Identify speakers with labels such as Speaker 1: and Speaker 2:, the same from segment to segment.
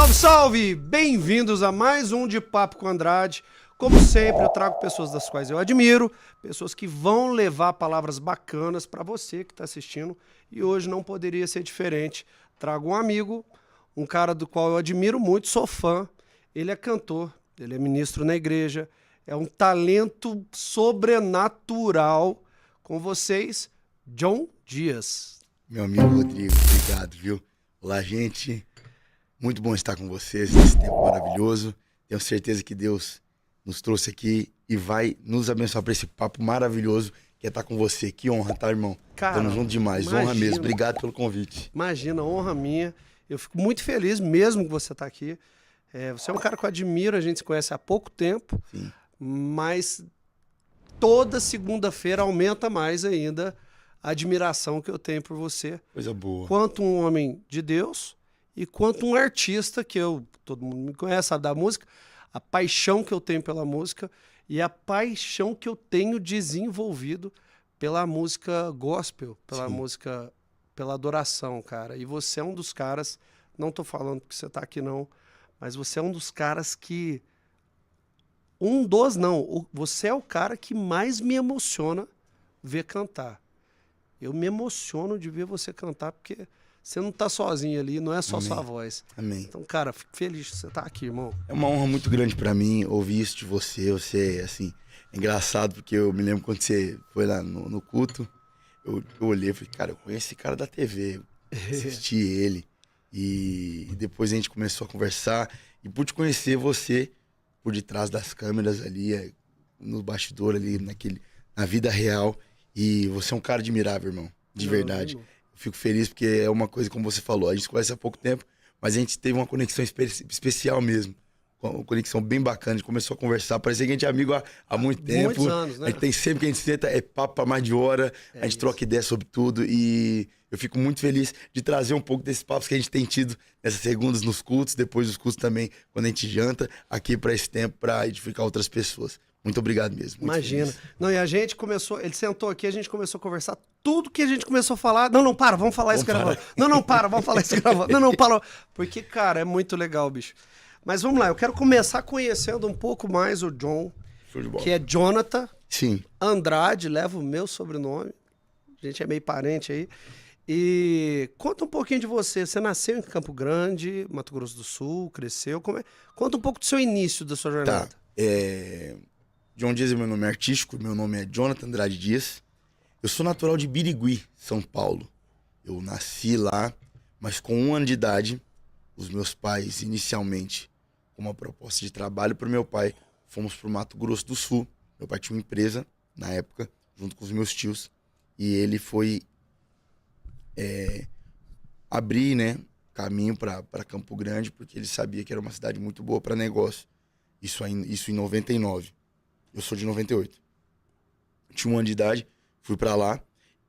Speaker 1: Salve, salve! Bem-vindos a mais um de Papo com Andrade. Como sempre, eu trago pessoas das quais eu admiro, pessoas que vão levar palavras bacanas para você que está assistindo. E hoje não poderia ser diferente. Trago um amigo, um cara do qual eu admiro muito, sou fã. Ele é cantor, ele é ministro na igreja, é um talento sobrenatural. Com vocês, John Dias.
Speaker 2: Meu amigo Rodrigo, obrigado, viu? Olá, gente. Muito bom estar com vocês nesse tempo maravilhoso. Tenho certeza que Deus nos trouxe aqui e vai nos abençoar para esse papo maravilhoso que é estar com você. Que honra, tá, irmão?
Speaker 1: Cara,
Speaker 2: Tamo junto demais.
Speaker 1: imagina.
Speaker 2: Honra mesmo. Obrigado pelo convite.
Speaker 1: Imagina, honra minha. Eu fico muito feliz mesmo que você está aqui. Você é um cara que eu admiro, a gente se conhece há pouco tempo,
Speaker 2: Sim.
Speaker 1: mas toda segunda-feira aumenta mais ainda a admiração que eu tenho por você.
Speaker 2: Coisa boa.
Speaker 1: Quanto um homem de Deus e quanto um artista todo mundo me conhece, sabe da música, a paixão que eu tenho pela música e a paixão que eu tenho desenvolvido pela música gospel, pela
Speaker 2: Sim.
Speaker 1: música, pela adoração, cara. E você é um dos caras, não tô falando porque você tá aqui não, mas você é um dos caras que... Você é o cara que mais me emociona ver cantar. Eu me emociono de ver você cantar porque você não tá sozinho ali, não é só
Speaker 2: Amém.
Speaker 1: sua voz.
Speaker 2: Amém.
Speaker 1: Então, cara, fico feliz que você tá aqui, irmão.
Speaker 2: É uma honra muito grande pra mim ouvir isso de você. Você, assim, é engraçado porque eu me lembro quando você foi lá no culto, eu olhei e falei, cara, eu conheço esse cara da TV, eu assisti ele. E depois a gente começou a conversar e pude conhecer você por detrás das câmeras ali, no bastidor ali, na vida real. E você é um cara admirável, irmão, de verdade.
Speaker 1: Irmão.
Speaker 2: Eu fico feliz porque é uma coisa, como você falou, a gente se conhece há pouco tempo, mas a gente teve uma conexão especial mesmo. Uma conexão bem bacana, a gente começou a conversar, parecia que a gente é amigo há muito tempo.
Speaker 1: Muitos anos, né?
Speaker 2: A gente tem sempre que a gente senta, é papo pra mais de hora, a gente troca ideia sobre tudo e eu fico muito feliz de trazer um pouco desses papos que a gente tem tido nessas segundas nos cultos, depois dos cultos também, quando a gente janta, aqui pra esse tempo, pra edificar outras pessoas. Muito obrigado mesmo. Muito
Speaker 1: Imagina.
Speaker 2: feliz.
Speaker 1: Não, e a gente começou, ele sentou aqui, a gente começou a conversar, tudo que a gente começou a falar, não, para, vamos falar isso gravando. Não, para, vamos falar isso gravando. Não, para. Porque, cara, é muito legal, bicho. Mas vamos lá, eu quero começar conhecendo um pouco mais o John,
Speaker 2: Show de bola.
Speaker 1: que é Jonathan
Speaker 2: Sim.
Speaker 1: Andrade, leva o meu sobrenome. A gente é meio parente aí. E conta um pouquinho de você. Você nasceu em Campo Grande, Mato Grosso do Sul, cresceu. Conta um pouco do seu início, da sua jornada.
Speaker 2: Tá. John Dias é meu nome artístico, meu nome é Jonathan Andrade Dias. Eu sou natural de Birigui, São Paulo. Eu nasci lá, mas com 1 ano de idade, os meus pais, inicialmente, com uma proposta de trabalho para o meu pai, fomos para o Mato Grosso do Sul. Meu pai tinha uma empresa, na época, junto com os meus tios, e ele foi abrir, né, caminho para Campo Grande, porque ele sabia que era uma cidade muito boa para negócio. Isso em 99. Eu sou de 98. Eu tinha 1 ano de idade, fui para lá,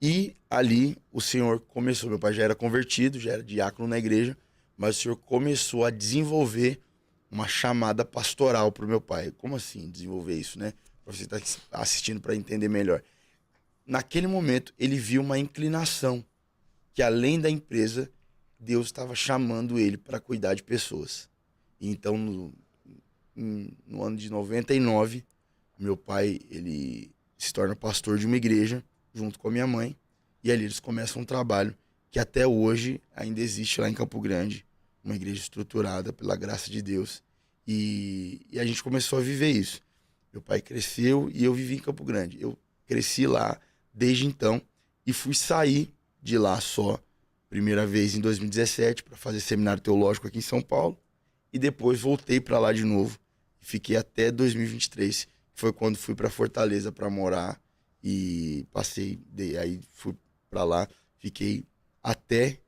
Speaker 2: e ali o Senhor começou. Meu pai já era convertido, já era diácono na igreja, mas o Senhor começou a desenvolver uma chamada pastoral pro meu pai. Como assim desenvolver isso, né? Pra você estar assistindo para entender melhor. Naquele momento, ele viu uma inclinação que além da empresa, Deus estava chamando ele para cuidar de pessoas. E então, no ano de 99, meu pai, ele se torna pastor de uma igreja, junto com a minha mãe, e ali eles começam um trabalho que até hoje ainda existe lá em Campo Grande, uma igreja estruturada pela graça de Deus. E a gente começou a viver isso. Meu pai cresceu e eu vivi em Campo Grande. Eu cresci lá desde então e fui sair de lá só, primeira vez em 2017, para fazer seminário teológico aqui em São Paulo, e depois voltei para lá de novo. Fiquei até 2023, que foi quando fui para Fortaleza para morar e aí fui para lá, fiquei até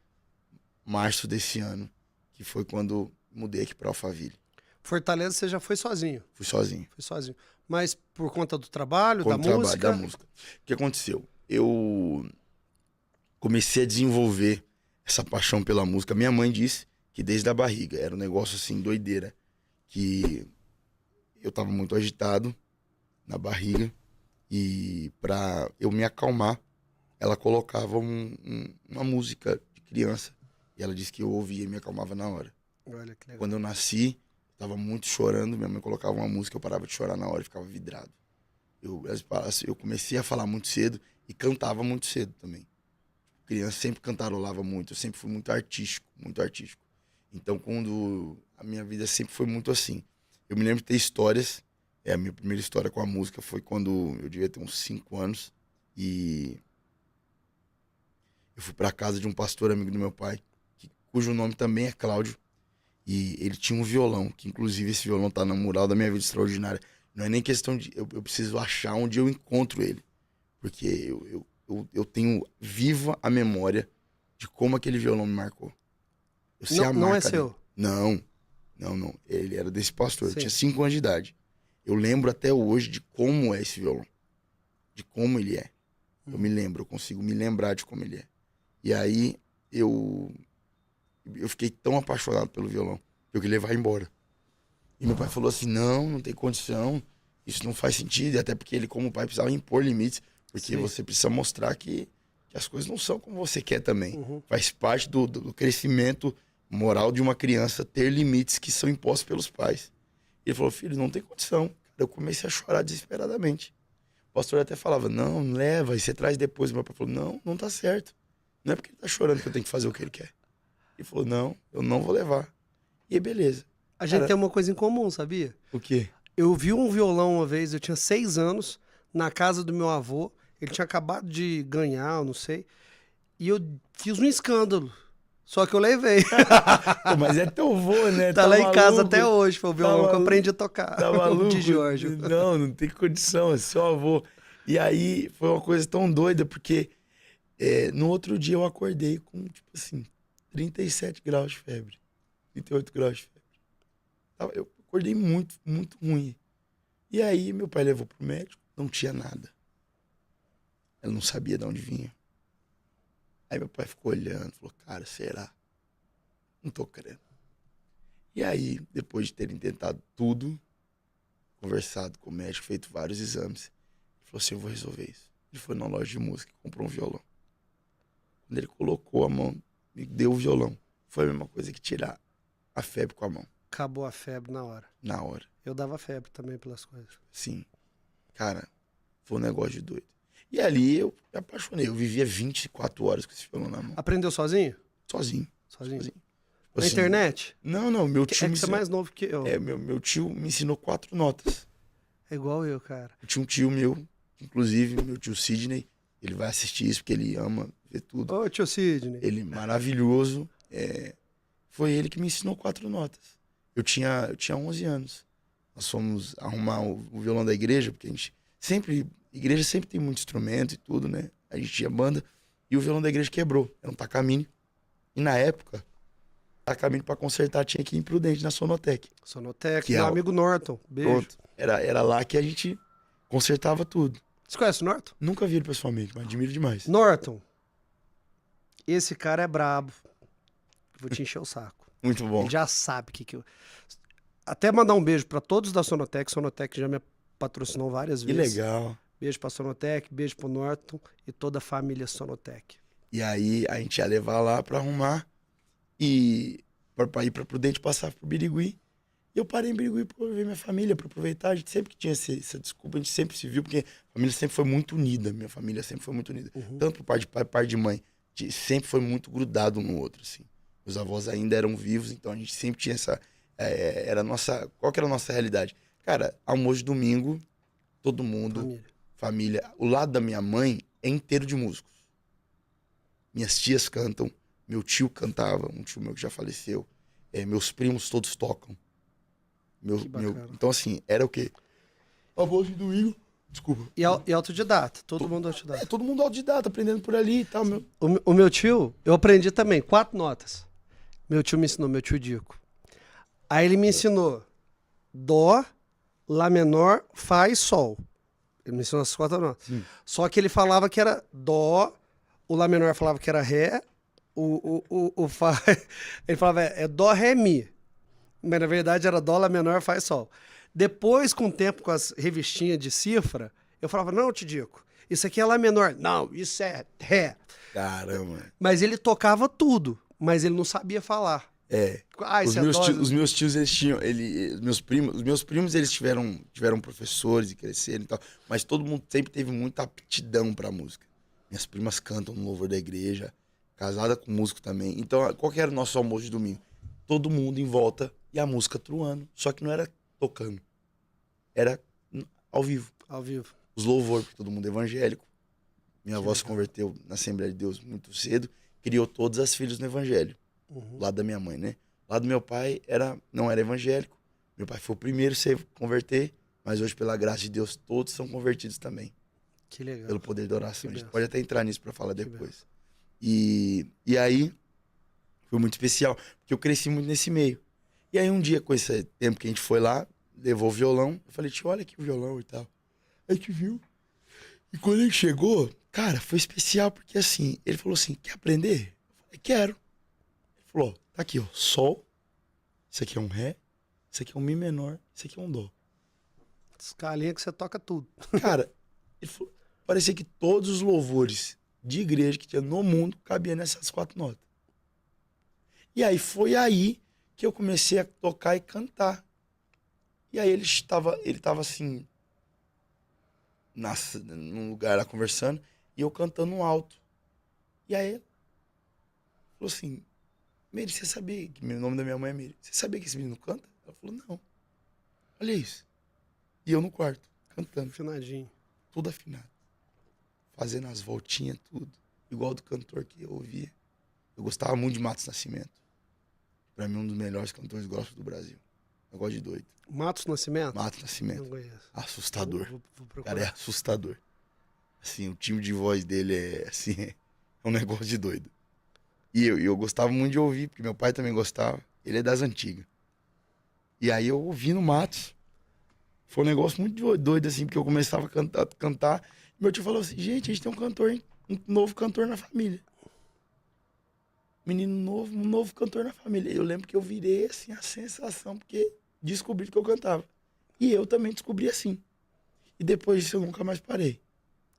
Speaker 2: março desse ano, que foi quando mudei aqui para Alphaville.
Speaker 1: Fortaleza você já foi sozinho?
Speaker 2: Fui sozinho.
Speaker 1: Foi sozinho. Mas por conta do trabalho,
Speaker 2: Com
Speaker 1: da
Speaker 2: o trabalho
Speaker 1: música?
Speaker 2: da música. O que aconteceu? Eu comecei a desenvolver essa paixão pela música. Minha mãe disse que desde a barriga era um negócio assim, doideira, que eu tava muito agitado na barriga e pra eu me acalmar, ela colocava uma música de criança e ela disse que eu ouvia e me acalmava na hora.
Speaker 1: Olha que legal.
Speaker 2: Quando eu nasci, eu tava muito chorando, minha mãe colocava uma música, eu parava de chorar na hora e ficava vidrado. Eu comecei a falar muito cedo e cantava muito cedo também. Criança sempre cantarolava muito, eu sempre fui muito artístico, muito artístico. Então, quando a minha vida sempre foi muito assim. Eu me lembro de ter histórias, a minha primeira história com a música foi quando eu devia ter uns 5 anos e eu fui para casa de um pastor amigo do meu pai, cujo nome também é Cláudio, e ele tinha um violão, que inclusive esse violão tá no mural da minha vida extraordinária. Não é nem questão de... Eu preciso achar onde eu encontro ele, porque eu tenho viva a memória de como aquele violão me marcou. Eu sei a marca
Speaker 1: Não é
Speaker 2: dele.
Speaker 1: seu?
Speaker 2: Não. Ele era desse pastor.
Speaker 1: Sim.
Speaker 2: Eu tinha 5 anos de idade. Eu lembro até hoje de como é esse violão. De como ele é. Eu me lembro, eu consigo me lembrar de como ele é. E aí, eu fiquei tão apaixonado pelo violão que eu queria levar embora. E meu pai falou assim, não tem condição, isso não faz sentido. E até porque ele, como pai, precisava impor limites. Porque
Speaker 1: Sim.
Speaker 2: você precisa mostrar que as coisas não são como você quer também.
Speaker 1: Uhum.
Speaker 2: Faz parte do crescimento moral de uma criança ter limites que são impostos pelos pais. Ele falou, filho, não tem condição. Eu comecei a chorar desesperadamente. O pastor até falava, não, leva, e você traz depois. Meu pai falou, não tá certo. Não é porque ele tá chorando que eu tenho que fazer o que ele quer. Ele falou, não, eu não vou levar. E aí, beleza.
Speaker 1: A gente tem uma coisa em comum, sabia?
Speaker 2: O quê?
Speaker 1: Eu vi um violão uma vez, eu tinha 6 anos, na casa do meu avô. Ele tinha acabado de ganhar, eu não sei. E eu fiz um escândalo. Só que eu levei.
Speaker 2: Pô, mas é teu vô, né?
Speaker 1: Tá lá em
Speaker 2: maluco?
Speaker 1: casa até hoje, foi o violão que eu
Speaker 2: maluco?
Speaker 1: aprendi a tocar.
Speaker 2: Tá maluco?
Speaker 1: De Jorge.
Speaker 2: Não tem condição, é seu avô. E aí foi uma coisa tão doida, porque no outro dia eu acordei com, tipo assim, 37 graus de febre. 38 graus de febre. Eu acordei muito, muito ruim. E aí meu pai levou pro médico, não tinha nada. Ela não sabia de onde vinha. Aí meu pai ficou olhando, falou, cara, será? Não tô crendo. E aí, depois de terem tentado tudo, conversado com o médico, feito vários exames, ele falou assim, eu vou resolver isso. Ele foi na loja de música e comprou um violão. Quando ele colocou a mão, me deu o violão. Foi a mesma coisa que tirar a febre com a mão.
Speaker 1: Acabou a febre na hora.
Speaker 2: Na hora.
Speaker 1: Eu dava febre também pelas coisas.
Speaker 2: Sim. Cara, foi um negócio de doido. E ali eu me apaixonei. Eu vivia 24 horas com esse violão na mão.
Speaker 1: Aprendeu sozinho?
Speaker 2: Sozinho.
Speaker 1: Sozinho.
Speaker 2: Tipo
Speaker 1: Na
Speaker 2: assim,
Speaker 1: internet?
Speaker 2: Não, meu tio
Speaker 1: É
Speaker 2: me
Speaker 1: que você é
Speaker 2: ensinou.
Speaker 1: mais novo que eu.
Speaker 2: Meu tio me ensinou 4 notas.
Speaker 1: É igual eu, cara.
Speaker 2: Eu tinha um tio meu, inclusive meu tio Sidney, ele vai assistir isso porque ele ama ver tudo.
Speaker 1: Ô, tio Sidney.
Speaker 2: Ele maravilhoso. Foi ele que me ensinou 4 notas. Eu tinha 11 anos. Nós fomos arrumar o violão da igreja, porque a gente igreja sempre tem muito instrumento e tudo, né? A gente tinha banda e o violão da igreja quebrou. Era um Takamine. E na época, Takamine pra consertar tinha que ir em Prudente, na Sonotec.
Speaker 1: Sonotec,
Speaker 2: Que
Speaker 1: meu
Speaker 2: é o-
Speaker 1: amigo Norton. Beijo.
Speaker 2: Pronto. Era lá que a gente consertava tudo.
Speaker 1: Você conhece o Norton?
Speaker 2: Nunca vi ele pessoalmente, mas admiro demais.
Speaker 1: Norton. Esse cara é brabo. Vou te encher o saco.
Speaker 2: Muito bom.
Speaker 1: Ele já sabe o que eu... Até mandar um beijo pra todos da Sonotec. Sonotec já me patrocinou várias
Speaker 2: Que
Speaker 1: vezes.
Speaker 2: legal.
Speaker 1: Beijo pra Sonotec, beijo pro Norton e toda a família Sonotec.
Speaker 2: E aí a gente ia levar lá pra arrumar e pra ir pra Prudente, passar pro Birigui. E eu parei em Birigui pra ver minha família, pra aproveitar. A gente sempre que tinha essa desculpa, a gente sempre se viu, porque a família sempre foi muito unida. Minha família sempre foi muito unida. Tanto pro pai de pai, pai de mãe. A gente sempre foi muito grudado um no outro, assim. Os avós ainda eram vivos, então a gente sempre tinha essa... era a nossa... Qual que era a nossa realidade? Cara, almoço de domingo, todo mundo, família. O lado da minha mãe é inteiro de músicos. Minhas tias cantam, meu tio cantava, um tio meu que já faleceu. Meus primos todos tocam. Então, assim, era o quê? Almoço de domingo, desculpa.
Speaker 1: E autodidata, todo mundo autodidata.
Speaker 2: Todo mundo autodidata, aprendendo por ali e tal.
Speaker 1: O meu tio, eu aprendi também, 4 notas. Meu tio me ensinou, meu tio Dico. Aí ele me ensinou Dó, Lá menor, Fá e Sol. Ele me ensinou essas 4 notas. Só que ele falava que era Dó, o Lá menor falava que era Ré, o Fá... Ele falava Dó, Ré, Mi. Mas na verdade era Dó, Lá menor, Fá e Sol. Depois, com o tempo, com as revistinhas de cifra, eu falava, não, Tidico, isso aqui é Lá menor. Não, isso é Ré.
Speaker 2: Caramba.
Speaker 1: Mas ele tocava tudo, mas ele não sabia falar.
Speaker 2: É.
Speaker 1: Ai,
Speaker 2: Os
Speaker 1: você
Speaker 2: meus,
Speaker 1: adora.
Speaker 2: tios, os meus tios, eles tinham. Os meus primos, eles tiveram professores e cresceram e tal. Mas todo mundo sempre teve muita aptidão pra música. Minhas primas cantam no louvor da igreja, casada com músico também. Então, qual que era o nosso almoço de domingo? Todo mundo em volta e a música truando. Só que não era tocando. Era ao vivo.
Speaker 1: Ao vivo.
Speaker 2: Os louvores, porque todo mundo é evangélico. Minha
Speaker 1: Que
Speaker 2: avó se
Speaker 1: legal.
Speaker 2: converteu na Assembleia de Deus muito cedo. Criou todas as filhas no evangelho.
Speaker 1: Uhum.
Speaker 2: Do lado da minha mãe, né? Do lado do meu pai não era evangélico. Meu pai foi o primeiro a se converter, mas hoje, pela graça de Deus, todos são convertidos também,
Speaker 1: Que legal.
Speaker 2: pelo poder da oração.
Speaker 1: Que
Speaker 2: A gente
Speaker 1: benção.
Speaker 2: pode até entrar nisso pra falar
Speaker 1: Que
Speaker 2: depois. E aí, foi muito especial, porque eu cresci muito nesse meio. E aí, um dia, com esse tempo que a gente foi lá, levou o violão, eu falei, tio, olha aqui o violão e tal. Aí que viu. E quando ele chegou, cara, foi especial, porque assim, ele falou assim, quer aprender? Eu falei, quero. Ele falou, tá aqui, ó, sol, isso aqui é um ré, isso aqui é um mi menor, isso aqui é um dó.
Speaker 1: Escalinha que você toca tudo.
Speaker 2: Cara, ele falou, parecia que todos os louvores de igreja que tinha no mundo cabiam nessas 4 notas. E aí foi aí que eu comecei a tocar e cantar. E aí ele tava assim, num lugar lá conversando, e eu cantando alto. E aí ele falou assim, Meire, você sabia que o nome da minha mãe é Meire? Você sabia que esse menino canta? Ela falou, não. Olha isso. E eu no quarto, cantando,
Speaker 1: Afinadinho.
Speaker 2: tudo afinado. Fazendo as voltinhas, tudo. Igual do cantor que eu ouvia. Eu gostava muito de Matos Nascimento. Pra mim, um dos melhores cantores gospel do Brasil. Negócio de doido.
Speaker 1: Matos Nascimento?
Speaker 2: Matos
Speaker 1: Não
Speaker 2: Nascimento.
Speaker 1: conheço.
Speaker 2: Assustador.
Speaker 1: Vou
Speaker 2: O
Speaker 1: procurar.
Speaker 2: cara é assustador. Assim, o timbre de voz dele é assim, é um negócio de doido. E eu gostava muito de ouvir, porque meu pai também gostava. Ele é das antigas. E aí eu ouvi no Matos. Foi um negócio muito doido, assim, porque eu começava a cantar. E meu tio falou assim, gente, a gente tem um novo cantor na família. Menino novo, um novo cantor na família. Eu lembro que eu virei, assim, a sensação, porque descobri que eu cantava. E eu também descobri assim. E depois disso eu nunca mais parei.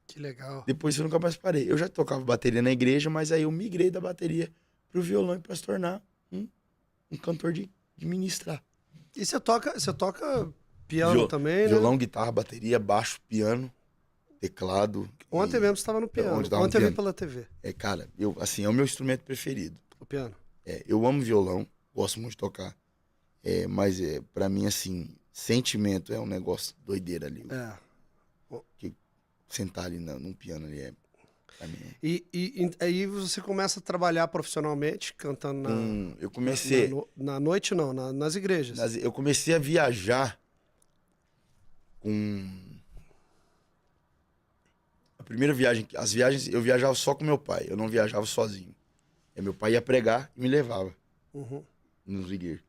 Speaker 1: Que legal.
Speaker 2: Depois disso eu nunca mais parei. Eu já tocava bateria na igreja, mas aí eu migrei da bateria pro violão pra se tornar um cantor de ministrar.
Speaker 1: E você toca piano também, né?
Speaker 2: Violão, guitarra, bateria, baixo, piano, teclado.
Speaker 1: Ontem mesmo você estava no piano.
Speaker 2: Ontem eu tava no
Speaker 1: Ontem eu vi
Speaker 2: piano.
Speaker 1: pela TV.
Speaker 2: Cara, assim, é o meu instrumento preferido.
Speaker 1: O piano.
Speaker 2: Eu amo violão, gosto muito de tocar. Mas pra mim, assim, sentimento é um negócio doideira ali.
Speaker 1: É.
Speaker 2: Sentar ali num piano ali pra mim.
Speaker 1: E aí você começa a trabalhar profissionalmente, cantando
Speaker 2: Eu comecei.
Speaker 1: na noite, não, nas igrejas.
Speaker 2: Eu comecei a viajar com. A primeira viagem, as viagens, eu viajava só com meu pai, eu não viajava sozinho. Meu pai ia pregar e me levava
Speaker 1: Uhum.
Speaker 2: nos igrejas.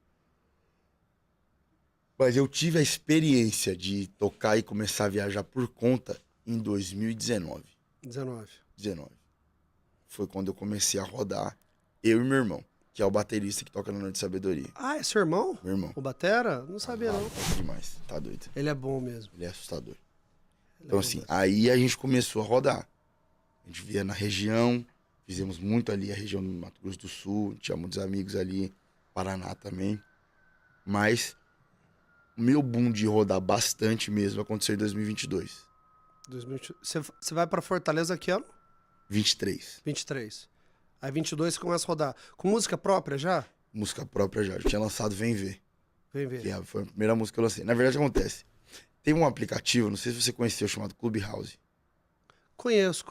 Speaker 2: Mas eu tive a experiência de tocar e começar a viajar por conta em 2019.
Speaker 1: 19.
Speaker 2: Foi quando eu comecei a rodar, eu e meu irmão, que é o baterista que toca no Noite de Sabedoria.
Speaker 1: Ah, é seu irmão?
Speaker 2: Meu irmão.
Speaker 1: O Batera? Não sabia, não.
Speaker 2: Toca demais, tá doido.
Speaker 1: Ele é bom mesmo.
Speaker 2: Ele é assustador.
Speaker 1: Ele é
Speaker 2: Então,
Speaker 1: bom
Speaker 2: assim,
Speaker 1: mesmo.
Speaker 2: aí a gente começou a rodar. A gente via na região, fizemos muito ali, a região do Mato Grosso do Sul, tinha muitos amigos ali, Paraná também. Mas o meu boom de rodar bastante mesmo aconteceu em 2022.
Speaker 1: 2020. Você vai pra Fortaleza que ano?
Speaker 2: 23.
Speaker 1: 23. Aí 22 você começa a rodar. Com música própria já?
Speaker 2: Música própria já. Eu tinha lançado Vem Ver,
Speaker 1: Vem ver.
Speaker 2: que foi a primeira música que eu lancei. Na verdade, acontece. Tem um aplicativo, não sei se você conheceu, chamado Clubhouse.
Speaker 1: Conheço.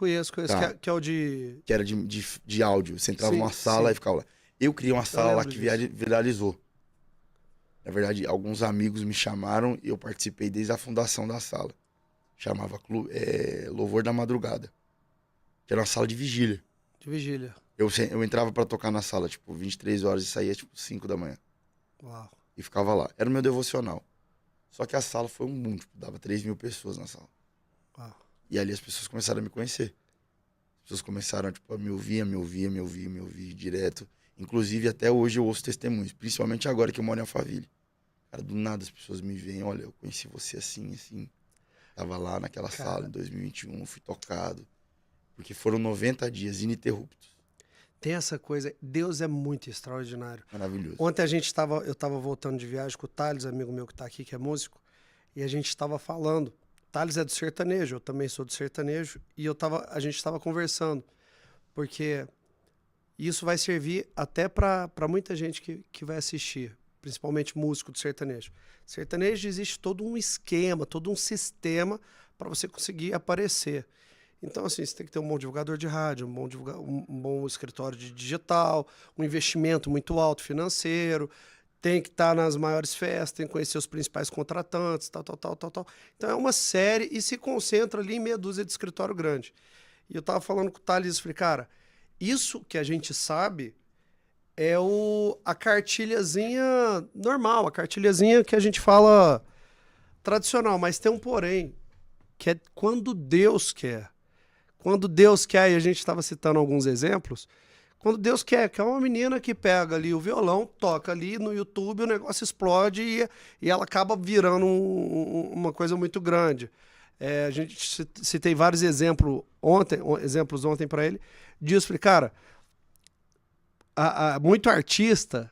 Speaker 2: Tá.
Speaker 1: Que é o de...
Speaker 2: Que era de áudio. Você entrava
Speaker 1: Sim,
Speaker 2: numa sala
Speaker 1: sim.
Speaker 2: e ficava lá. Eu criei uma sala lá
Speaker 1: lembro
Speaker 2: que
Speaker 1: disso.
Speaker 2: viralizou. Na verdade, alguns amigos me chamaram e eu participei desde a fundação da sala. Chamava Louvor da Madrugada. Que era uma sala de vigília.
Speaker 1: De vigília.
Speaker 2: Eu entrava pra tocar na sala, tipo, 23 horas e saía, tipo, 5 da manhã.
Speaker 1: Uau.
Speaker 2: E ficava lá. Era o meu devocional. Só que a sala foi um boom, tipo, dava 3.000 pessoas na sala.
Speaker 1: Uau.
Speaker 2: E ali as pessoas começaram a me conhecer. As pessoas começaram, tipo, a me ouvir direto. Inclusive, até hoje eu ouço testemunhos, principalmente agora que eu moro em Alphaville. Cara, do nada as pessoas me veem, olha, eu conheci você assim, assim. Tava lá naquela sala em 2021, fui tocado. Porque foram 90 dias ininterruptos.
Speaker 1: Tem essa coisa, Deus é muito extraordinário.
Speaker 2: Maravilhoso.
Speaker 1: Ontem eu estava voltando de viagem com o Thales, amigo meu que está aqui, que é músico, e a gente estava falando. O Thales é do sertanejo, eu também sou do sertanejo, e a gente estava conversando, porque isso vai servir até para muita gente que vai assistir, principalmente músico do sertanejo. Sertanejo existe todo um esquema, todo um sistema para você conseguir aparecer. Então, assim, você tem que ter um bom divulgador de rádio, um bom escritório de digital, um investimento muito alto financeiro, tem que estar nas maiores festas, tem que conhecer os principais contratantes, tal. Então é uma série e se concentra ali em meia dúzia de escritório grande. E eu estava falando com o Thales, falei, cara, isso que a gente sabe é a cartilhazinha normal, a cartilhazinha que a gente fala tradicional, mas tem um porém, que é quando Deus quer. Quando Deus quer, e a gente estava citando alguns exemplos, quando Deus quer, que é uma menina que pega ali o violão, toca ali no YouTube, o negócio explode e ela acaba virando uma coisa muito grande. A gente citei vários exemplos ontem para ele, disso, falei, cara, muito artista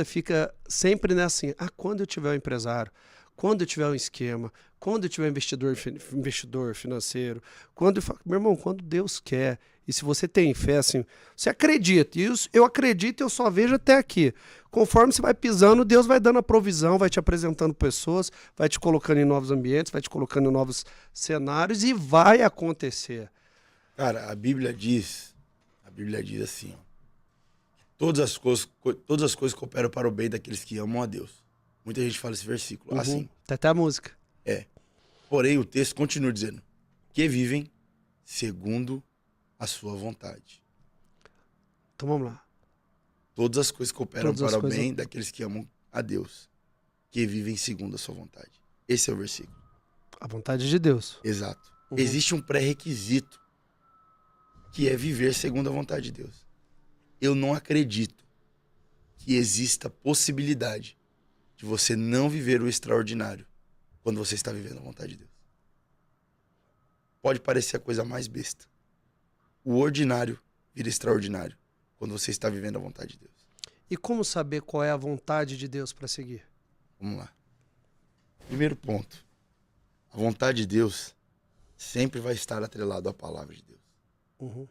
Speaker 1: fica sempre nessa assim, quando eu tiver um empresário, quando eu tiver um esquema, quando eu tiver investidor financeiro, meu irmão, quando Deus quer, e se você tem fé, assim, você acredita, e eu acredito, eu só vejo até aqui. Conforme você vai pisando, Deus vai dando a provisão, vai te apresentando pessoas, vai te colocando em novos ambientes, vai te colocando em novos cenários, e vai acontecer.
Speaker 2: Cara, a Bíblia diz assim, ó, todas as coisas cooperam para o bem daqueles que amam a Deus. Muita gente fala esse versículo assim.
Speaker 1: Tem até a música.
Speaker 2: Porém, o texto continua dizendo que vivem segundo a sua vontade.
Speaker 1: Então vamos lá.
Speaker 2: Todas as coisas cooperam para o bem daqueles que amam a Deus, que vivem segundo a sua vontade. Esse é o versículo.
Speaker 1: A vontade de Deus.
Speaker 2: Exato. Existe um pré-requisito, que é viver segundo a vontade de Deus. Eu não acredito que exista possibilidade de você não viver o extraordinário quando você está vivendo a vontade de Deus. Pode parecer a coisa mais besta. O ordinário vira extraordinário quando você está vivendo a vontade de Deus.
Speaker 1: E como saber qual é a vontade de Deus para seguir?
Speaker 2: Vamos lá. Primeiro ponto. A vontade de Deus sempre vai estar atrelado à palavra de Deus.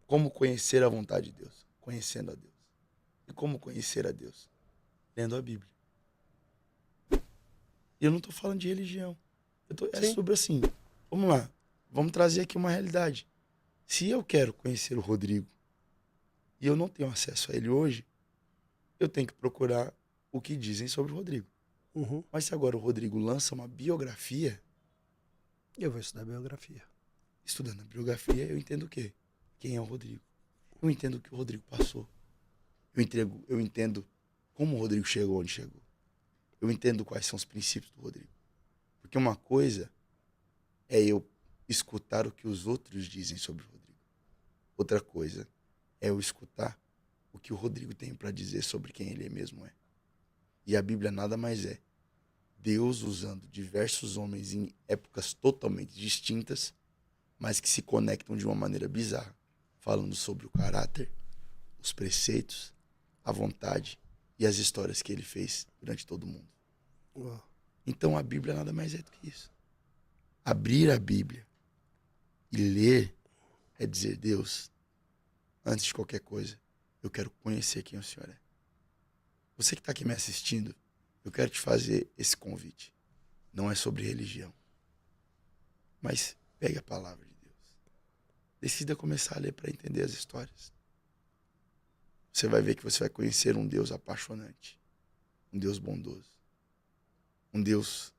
Speaker 2: Como conhecer a vontade de Deus? Conhecendo a Deus. E como conhecer a Deus? Lendo a Bíblia. E eu não estou falando de religião. É sobre assim, vamos lá, vamos trazer aqui uma realidade. Se eu quero conhecer o Rodrigo e eu não tenho acesso a ele hoje, eu tenho que procurar o que dizem sobre o Rodrigo. Mas se agora o Rodrigo lança uma biografia...
Speaker 1: Eu vou estudar biografia.
Speaker 2: Estudando a biografia, eu entendo o quê? Quem é o Rodrigo? Eu entendo o que o Rodrigo passou. Eu entendo como o Rodrigo chegou onde chegou. Eu entendo quais são os princípios do Rodrigo. Porque uma coisa é eu escutar o que os outros dizem sobre o Rodrigo. Outra coisa é eu escutar o que o Rodrigo tem para dizer sobre quem ele mesmo é. E a Bíblia nada mais é Deus usando diversos homens em épocas totalmente distintas, mas que se conectam de uma maneira bizarra, falando sobre o caráter, os preceitos, a vontade e as histórias que ele fez durante todo o mundo. Então a Bíblia nada mais é do que isso. Abrir a Bíblia e ler é dizer, Deus, antes de qualquer coisa, eu quero conhecer quem o Senhor é. Você que está aqui me assistindo, eu quero te fazer esse convite. Não é sobre religião, mas pegue a palavra de Deus. Decida começar a ler para entender as histórias. Você vai ver que você vai conhecer um Deus apaixonante, um Deus bondoso, um Deus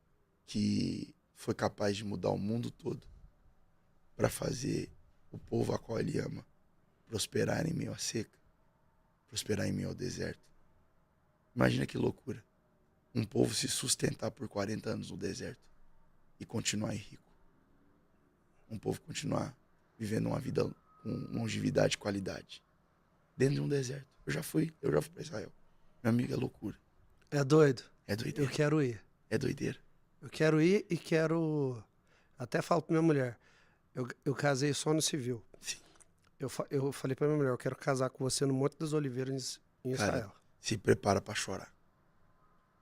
Speaker 2: que foi capaz de mudar o mundo todo para fazer o povo a qual ele ama prosperar em meio à seca, prosperar em meio ao deserto. Imagina que loucura. Um povo se sustentar por 40 anos no deserto e continuar rico. Um povo continuar vivendo uma vida com longevidade e qualidade dentro de um deserto. Eu já fui para Israel. Meu amigo, é loucura.
Speaker 1: É doido?
Speaker 2: É doideira.
Speaker 1: Eu quero ir.
Speaker 2: É doideira.
Speaker 1: Eu quero ir e quero... Até falo pra minha mulher, eu casei só no civil.
Speaker 2: Sim.
Speaker 1: Eu falei pra minha mulher, eu quero casar com você no Monte das Oliveiras em
Speaker 2: Cara,
Speaker 1: Israel.
Speaker 2: se prepara pra chorar.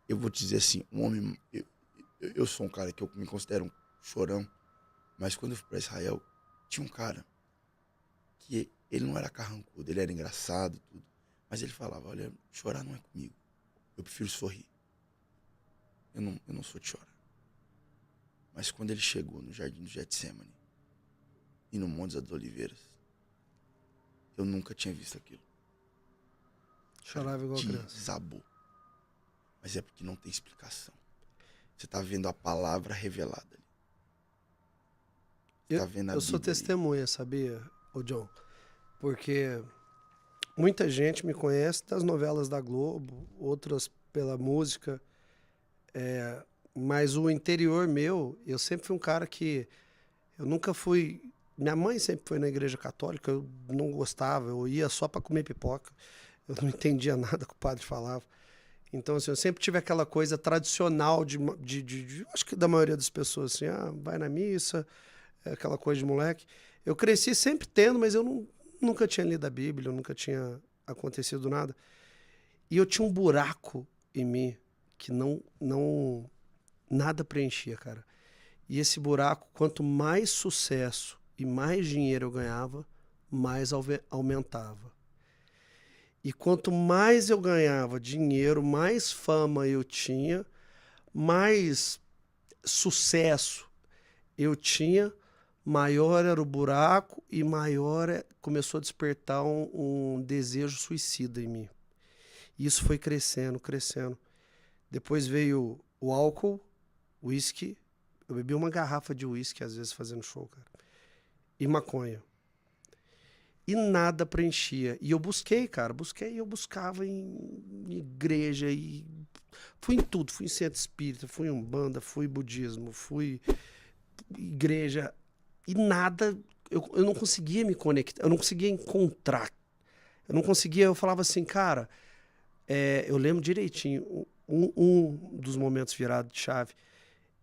Speaker 2: Eu vou te dizer assim, um homem... Eu sou um cara que eu me considero um chorão, mas quando eu fui pra Israel, tinha um cara que ele não era carrancudo, ele era engraçado, tudo. Mas ele falava, olha, chorar não é comigo. Eu prefiro sorrir. Eu não sou de chorar. Mas quando ele chegou no Jardim do Getsemane e no Monte das Oliveiras, eu nunca tinha visto aquilo.
Speaker 1: Chorava igual criança.
Speaker 2: Desabou. Mas é porque não tem explicação. Você tá vendo a palavra revelada ali. Você tá vendo a
Speaker 1: Eu sou
Speaker 2: Bíblia ali.
Speaker 1: testemunha, sabia, ô John? Porque muita gente me conhece das novelas da Globo, outras pela música, mas o interior meu, eu sempre fui um cara que eu nunca fui. Minha mãe sempre foi na igreja católica, eu não gostava, eu ia só para comer pipoca, eu não entendia nada que o padre falava. Então, assim, eu sempre tive aquela coisa tradicional acho que da maioria das pessoas, assim, vai na missa, aquela coisa de moleque. Eu cresci sempre tendo, mas eu nunca tinha lido a Bíblia, nunca tinha acontecido nada. E eu tinha um buraco em mim que nada preenchia, cara. E esse buraco, quanto mais sucesso e mais dinheiro eu ganhava, mais aumentava. E quanto mais eu ganhava dinheiro, mais fama eu tinha, mais sucesso eu tinha, maior era o buraco e maior começou a despertar um desejo suicida em mim. E isso foi crescendo, crescendo. Depois veio o álcool, o uísque. Eu bebi uma garrafa de uísque às vezes fazendo show, cara. E maconha. E nada preenchia. E eu busquei, cara. Eu buscava em igreja e fui em tudo. Fui em centro espírita, fui em umbanda, fui budismo, fui igreja. E nada, eu não conseguia me conectar, eu não conseguia encontrar. Eu falava assim, cara, eu lembro direitinho, um dos momentos virados de chave,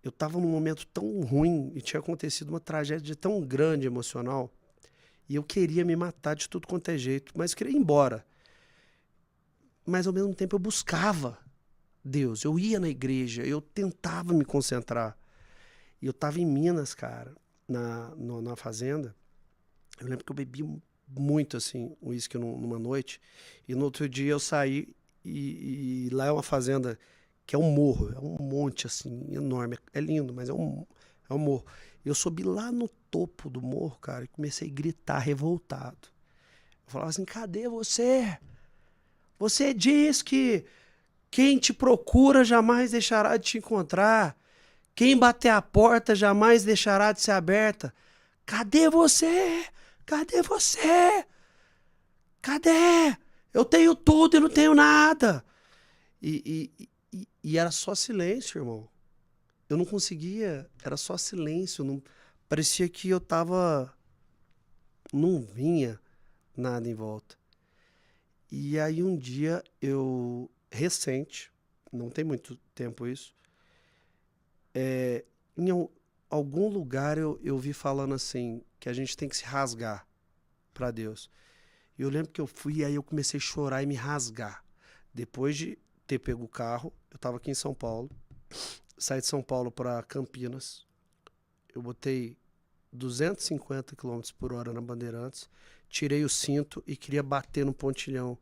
Speaker 1: eu tava num momento tão ruim e tinha acontecido uma tragédia tão grande emocional, e eu queria me matar de tudo quanto é jeito, mas eu queria ir embora. Mas ao mesmo tempo eu buscava Deus, eu ia na igreja, eu tentava me concentrar. E eu tava em Minas, cara, na fazenda. Eu lembro que eu bebi muito, assim, uísque numa noite. E no outro dia eu saí e lá é uma fazenda que é um morro, é um monte, assim, enorme. É lindo, mas é um morro. Eu subi lá no topo do morro, cara, e comecei a gritar revoltado. Eu falava assim, cadê você? Você diz que quem te procura jamais deixará de te encontrar. Quem bater a porta jamais deixará de ser aberta. Cadê você? Cadê você? Cadê? Eu tenho tudo e não tenho nada. E era só silêncio, irmão. Eu não conseguia, era só silêncio. Não, parecia que eu tava... Não vinha nada em volta. E aí um dia recente, não tem muito tempo isso, em algum lugar eu vi falando assim, que a gente tem que se rasgar para Deus. E eu lembro que eu fui e aí eu comecei a chorar e me rasgar. Depois de ter pego o carro, eu estava aqui em São Paulo, saí de São Paulo para Campinas, eu botei 250 km por hora na Bandeirantes, tirei o cinto e queria bater no pontilhão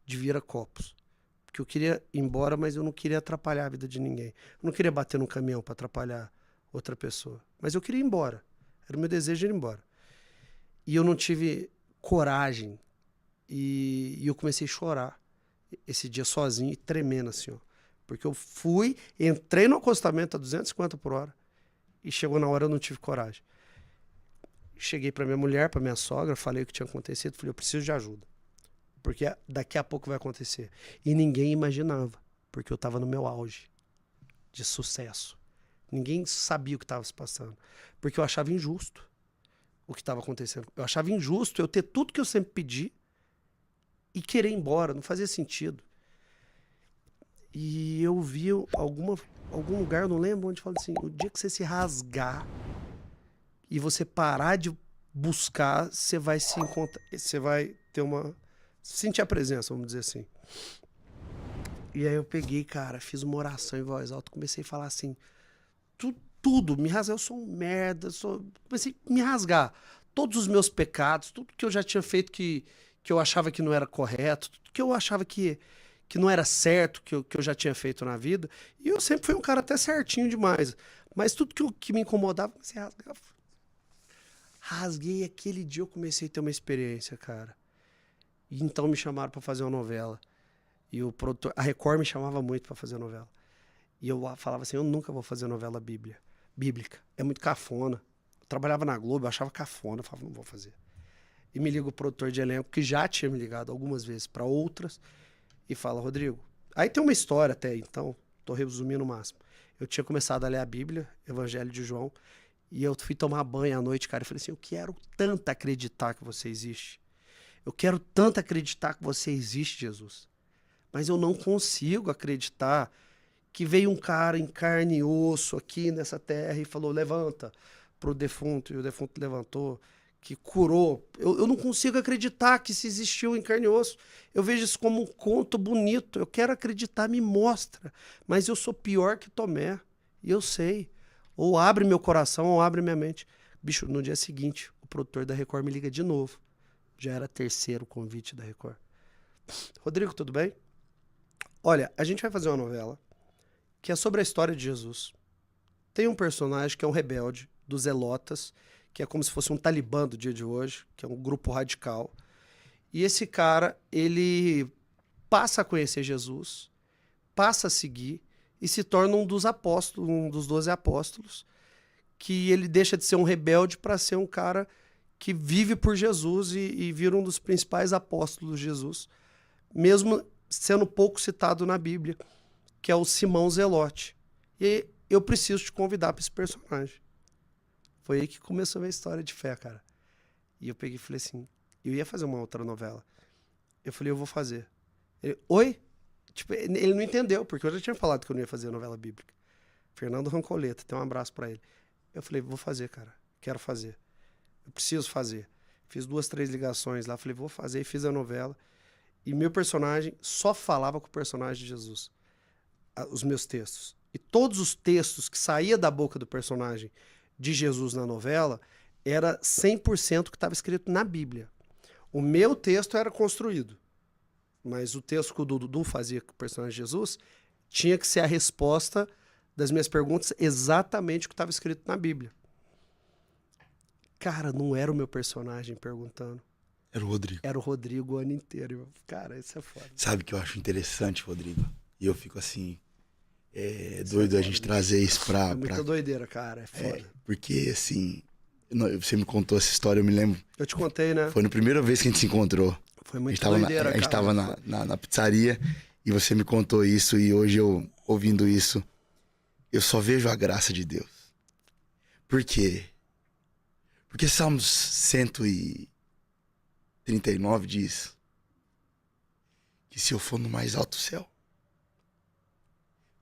Speaker 1: de Viracopos. Porque eu queria ir embora, mas eu não queria atrapalhar a vida de ninguém. Eu não queria bater no caminhão para atrapalhar outra pessoa. Mas eu queria ir embora. Era o meu desejo de ir embora. E eu não tive coragem. E eu comecei a chorar esse dia sozinho e tremendo assim, ó. Porque eu entrei no acostamento a 250 por hora e chegou na hora eu não tive coragem. Cheguei para minha mulher, para minha sogra, falei o que tinha acontecido, falei, eu preciso de ajuda. Porque daqui a pouco vai acontecer. E ninguém imaginava, porque eu estava no meu auge de sucesso. Ninguém sabia o que estava se passando. Porque eu achava injusto o que estava acontecendo. Eu achava injusto eu ter tudo que eu sempre pedi e querer ir embora. Não fazia sentido. E eu vi algum lugar, eu não lembro onde, fala assim, o dia que você se rasgar e você parar de buscar, você vai se encontrar, você vai ter uma... sentir a presença, vamos dizer assim. E aí eu peguei, cara, fiz uma oração em voz alta, comecei a falar assim, tudo, me rasgar, eu sou um merda, comecei a me rasgar. Todos os meus pecados, tudo que eu já tinha feito que eu achava que não era correto, tudo que eu achava que não era certo, que eu já tinha feito na vida. E eu sempre fui um cara até certinho demais. Mas tudo que me incomodava, comecei a rasgar. Rasguei, aquele dia eu comecei a ter uma experiência, cara. E então me chamaram pra fazer uma novela. E o produtor, a Record me chamava muito pra fazer novela. E eu falava assim, eu nunca vou fazer novela bíblica. É muito cafona. Eu trabalhava na Globo, eu achava cafona, eu falava, não vou fazer. E me liga o produtor de elenco, que já tinha me ligado algumas vezes para outras, e fala, Rodrigo, aí tem uma história até, então, tô resumindo o máximo. Eu tinha começado a ler a Bíblia, Evangelho de João, e eu fui tomar banho à noite, cara, e falei assim, eu quero tanto acreditar que você existe. Eu quero tanto acreditar que você existe, Jesus. Mas eu não consigo acreditar que veio um cara em carne e osso aqui nessa terra e falou, levanta, pro defunto, e o defunto levantou, que curou. Eu não consigo acreditar que isso existiu em carne e osso. Eu vejo isso como um conto bonito. Eu quero acreditar, me mostra. Mas eu sou pior que Tomé. E eu sei. Ou abre meu coração, ou abre minha mente. Bicho, no dia seguinte, o produtor da Record me liga de novo. Já era terceiro convite da Record. Rodrigo, tudo bem? Olha, a gente vai fazer uma novela que é sobre a história de Jesus. Tem um personagem que é um rebelde dos Zelotas, que é como se fosse um talibã do dia de hoje, que é um grupo radical. E esse cara, ele passa a conhecer Jesus, passa a seguir e se torna um dos apóstolos, um dos 12 apóstolos, que ele deixa de ser um rebelde para ser um cara que vive por Jesus e vira um dos principais apóstolos de Jesus, mesmo sendo pouco citado na Bíblia, que é o Simão Zelote. E eu preciso te convidar para esse personagem. Foi aí que começou a minha história de fé, cara. E eu peguei e falei assim, eu ia fazer uma outra novela. Eu falei, eu vou fazer. Ele, oi? Tipo, ele não entendeu, porque eu já tinha falado que eu não ia fazer novela bíblica. Fernando Rancoleta, tem um abraço para ele. Eu falei, vou fazer, cara. Quero fazer. Eu preciso fazer. Fiz 2, 3 ligações lá. Falei, vou fazer. E fiz a novela. E meu personagem só falava com o personagem de Jesus. Os meus textos. E todos os textos que saía da boca do personagem de Jesus na novela era 100% que estava escrito na Bíblia. O meu texto era construído, mas o texto que o Dudu fazia com o personagem de Jesus tinha que ser a resposta das minhas perguntas exatamente o que estava escrito na Bíblia. Cara, não era o meu personagem perguntando.
Speaker 2: Era o Rodrigo.
Speaker 1: Era o Rodrigo o ano inteiro. Cara, isso é foda.
Speaker 2: Sabe o que eu acho interessante, Rodrigo? E eu fico assim, doido a gente trazer isso pra...
Speaker 1: É muita doideira, cara. É foda.
Speaker 2: Porque, assim, você me contou essa história, eu me lembro.
Speaker 1: Eu te contei, né?
Speaker 2: Foi na primeira vez que a gente se encontrou.
Speaker 1: Foi muito doideira, cara.
Speaker 2: A gente tava na pizzaria e você me contou isso e hoje eu, ouvindo isso, eu só vejo a graça de Deus. Por quê? Porque Salmos 139 diz que se eu for no mais alto céu,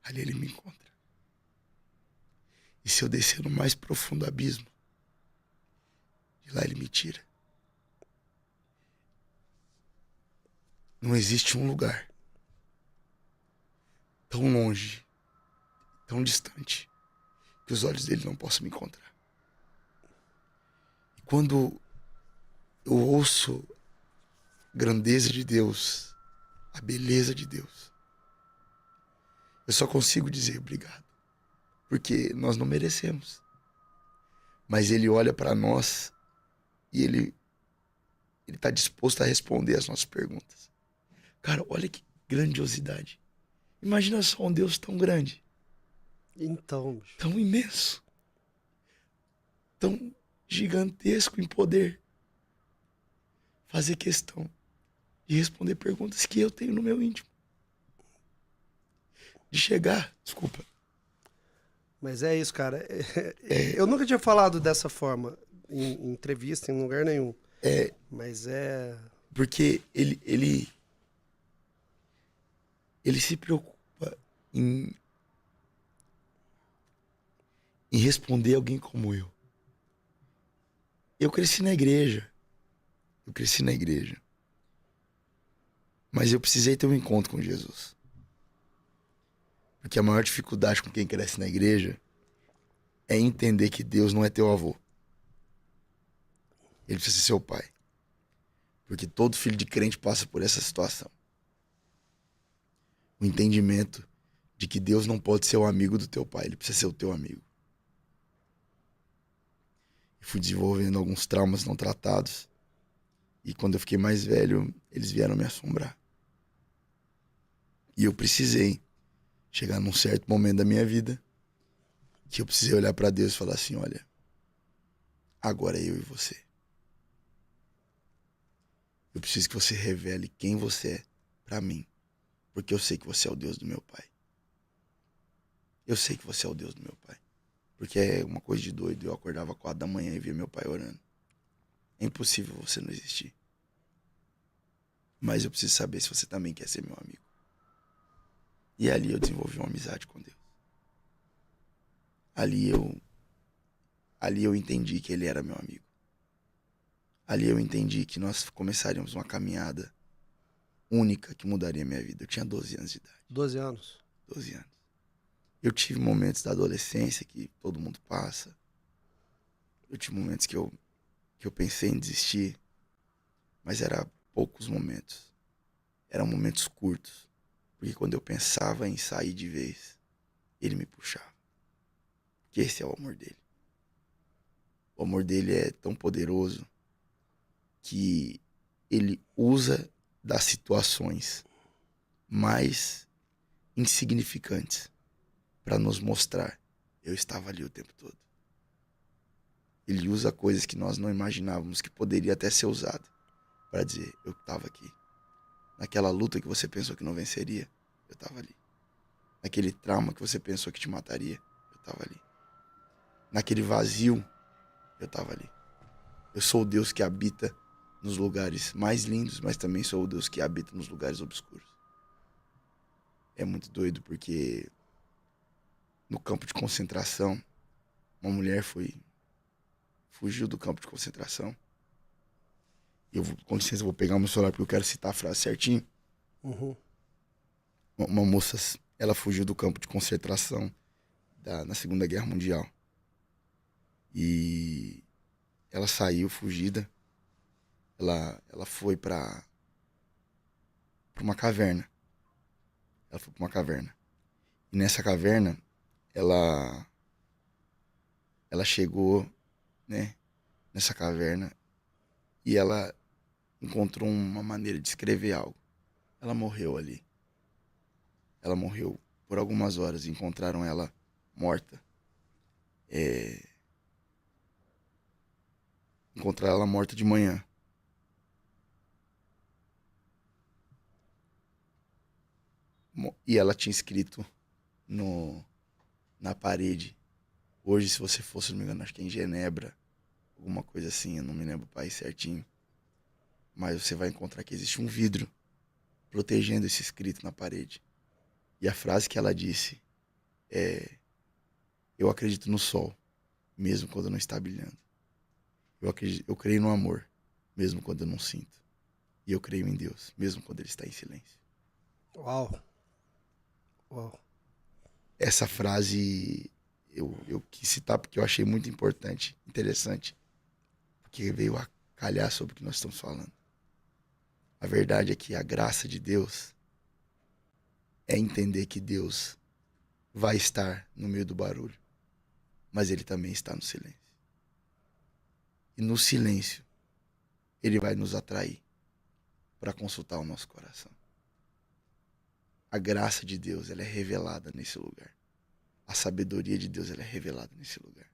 Speaker 2: ali ele me encontra. E se eu descer no mais profundo abismo, de lá ele me tira. Não existe um lugar tão longe, tão distante, que os olhos dele não possam me encontrar. E quando eu ouço a grandeza de Deus, a beleza de Deus, eu só consigo dizer obrigado. Porque nós não merecemos. Mas ele olha para nós e ele está disposto a responder as nossas perguntas. Cara, olha que grandiosidade. Imagina só um Deus tão grande.
Speaker 1: Então, bicho.
Speaker 2: Tão imenso. Tão gigantesco em poder. Fazer questão de responder perguntas que eu tenho no meu íntimo. De chegar, desculpa.
Speaker 1: Mas é isso, cara. Eu nunca tinha falado dessa forma em entrevista, em lugar nenhum. Mas é...
Speaker 2: Porque ele se preocupa em responder alguém como eu. Eu cresci na igreja. Eu cresci na igreja. Mas eu precisei ter um encontro com Jesus. Porque a maior dificuldade com quem cresce na igreja é entender que Deus não é teu avô. Ele precisa ser seu pai. Porque todo filho de crente passa por essa situação. O entendimento de que Deus não pode ser o amigo do teu pai, ele precisa ser o teu amigo. E fui desenvolvendo alguns traumas não tratados. E quando eu fiquei mais velho, eles vieram me assombrar. E eu precisei chegar num certo momento da minha vida que eu precisei olhar pra Deus e falar assim, olha, agora é eu e você. Eu preciso que você revele quem você é pra mim. Porque eu sei que você é o Deus do meu pai. Eu sei que você é o Deus do meu pai. Porque é uma coisa de doido. Eu acordava 4 da manhã e via meu pai orando. É impossível você não existir. Mas eu preciso saber se você também quer ser meu amigo. E ali eu desenvolvi uma amizade com Deus. Ali eu entendi que ele era meu amigo. Ali eu entendi que nós começaríamos uma caminhada única que mudaria minha vida. Eu tinha 12 anos de idade.
Speaker 1: 12 anos.
Speaker 2: 12 anos. Eu tive momentos da adolescência que todo mundo passa. Eu tive momentos que eu pensei em desistir. Mas eram poucos momentos. Eram momentos curtos. Porque quando eu pensava em sair de vez, ele me puxava. Porque esse é o amor dele. O amor dele é tão poderoso que ele usa das situações mais insignificantes para nos mostrar. Eu estava ali o tempo todo. Ele usa coisas que nós não imaginávamos que poderia até ser usado para dizer, eu estava aqui. Naquela luta que você pensou que não venceria, eu estava ali. Naquele trauma que você pensou que te mataria, eu estava ali. Naquele vazio, eu estava ali. Eu sou o Deus que habita nos lugares mais lindos, mas também sou o Deus que habita nos lugares obscuros. É muito doido porque no campo de concentração, uma mulher fugiu do campo de concentração. Com licença, eu vou pegar o meu celular porque eu quero citar a frase certinho.
Speaker 1: Uhum.
Speaker 2: Uma moça, ela fugiu do campo de concentração na Segunda Guerra Mundial. E ela saiu fugida. Ela foi para uma caverna. Ela foi para uma caverna. E nessa caverna, ela chegou, né, nessa caverna e ela encontrou uma maneira de escrever algo. Ela morreu ali. Ela morreu por algumas horas. Encontraram ela morta. Encontraram ela morta de manhã. E ela tinha escrito na parede. Hoje, se você for, se não me engano, acho que é em Genebra, alguma coisa assim, eu não me lembro o país certinho. Mas você vai encontrar que existe um vidro protegendo esse escrito na parede. E a frase que ela disse é: eu acredito no sol, mesmo quando não está brilhando. Eu creio no amor, mesmo quando eu não sinto. E eu creio em Deus, mesmo quando ele está em silêncio.
Speaker 1: Uau. Uau.
Speaker 2: Essa frase eu quis citar porque eu achei muito importante, interessante. Porque veio a calhar sobre o que nós estamos falando. A verdade é que a graça de Deus é entender que Deus vai estar no meio do barulho, mas ele também está no silêncio. E no silêncio, ele vai nos atrair para consultar o nosso coração. A graça de Deus, ela é revelada nesse lugar. A sabedoria de Deus, ela é revelada nesse lugar.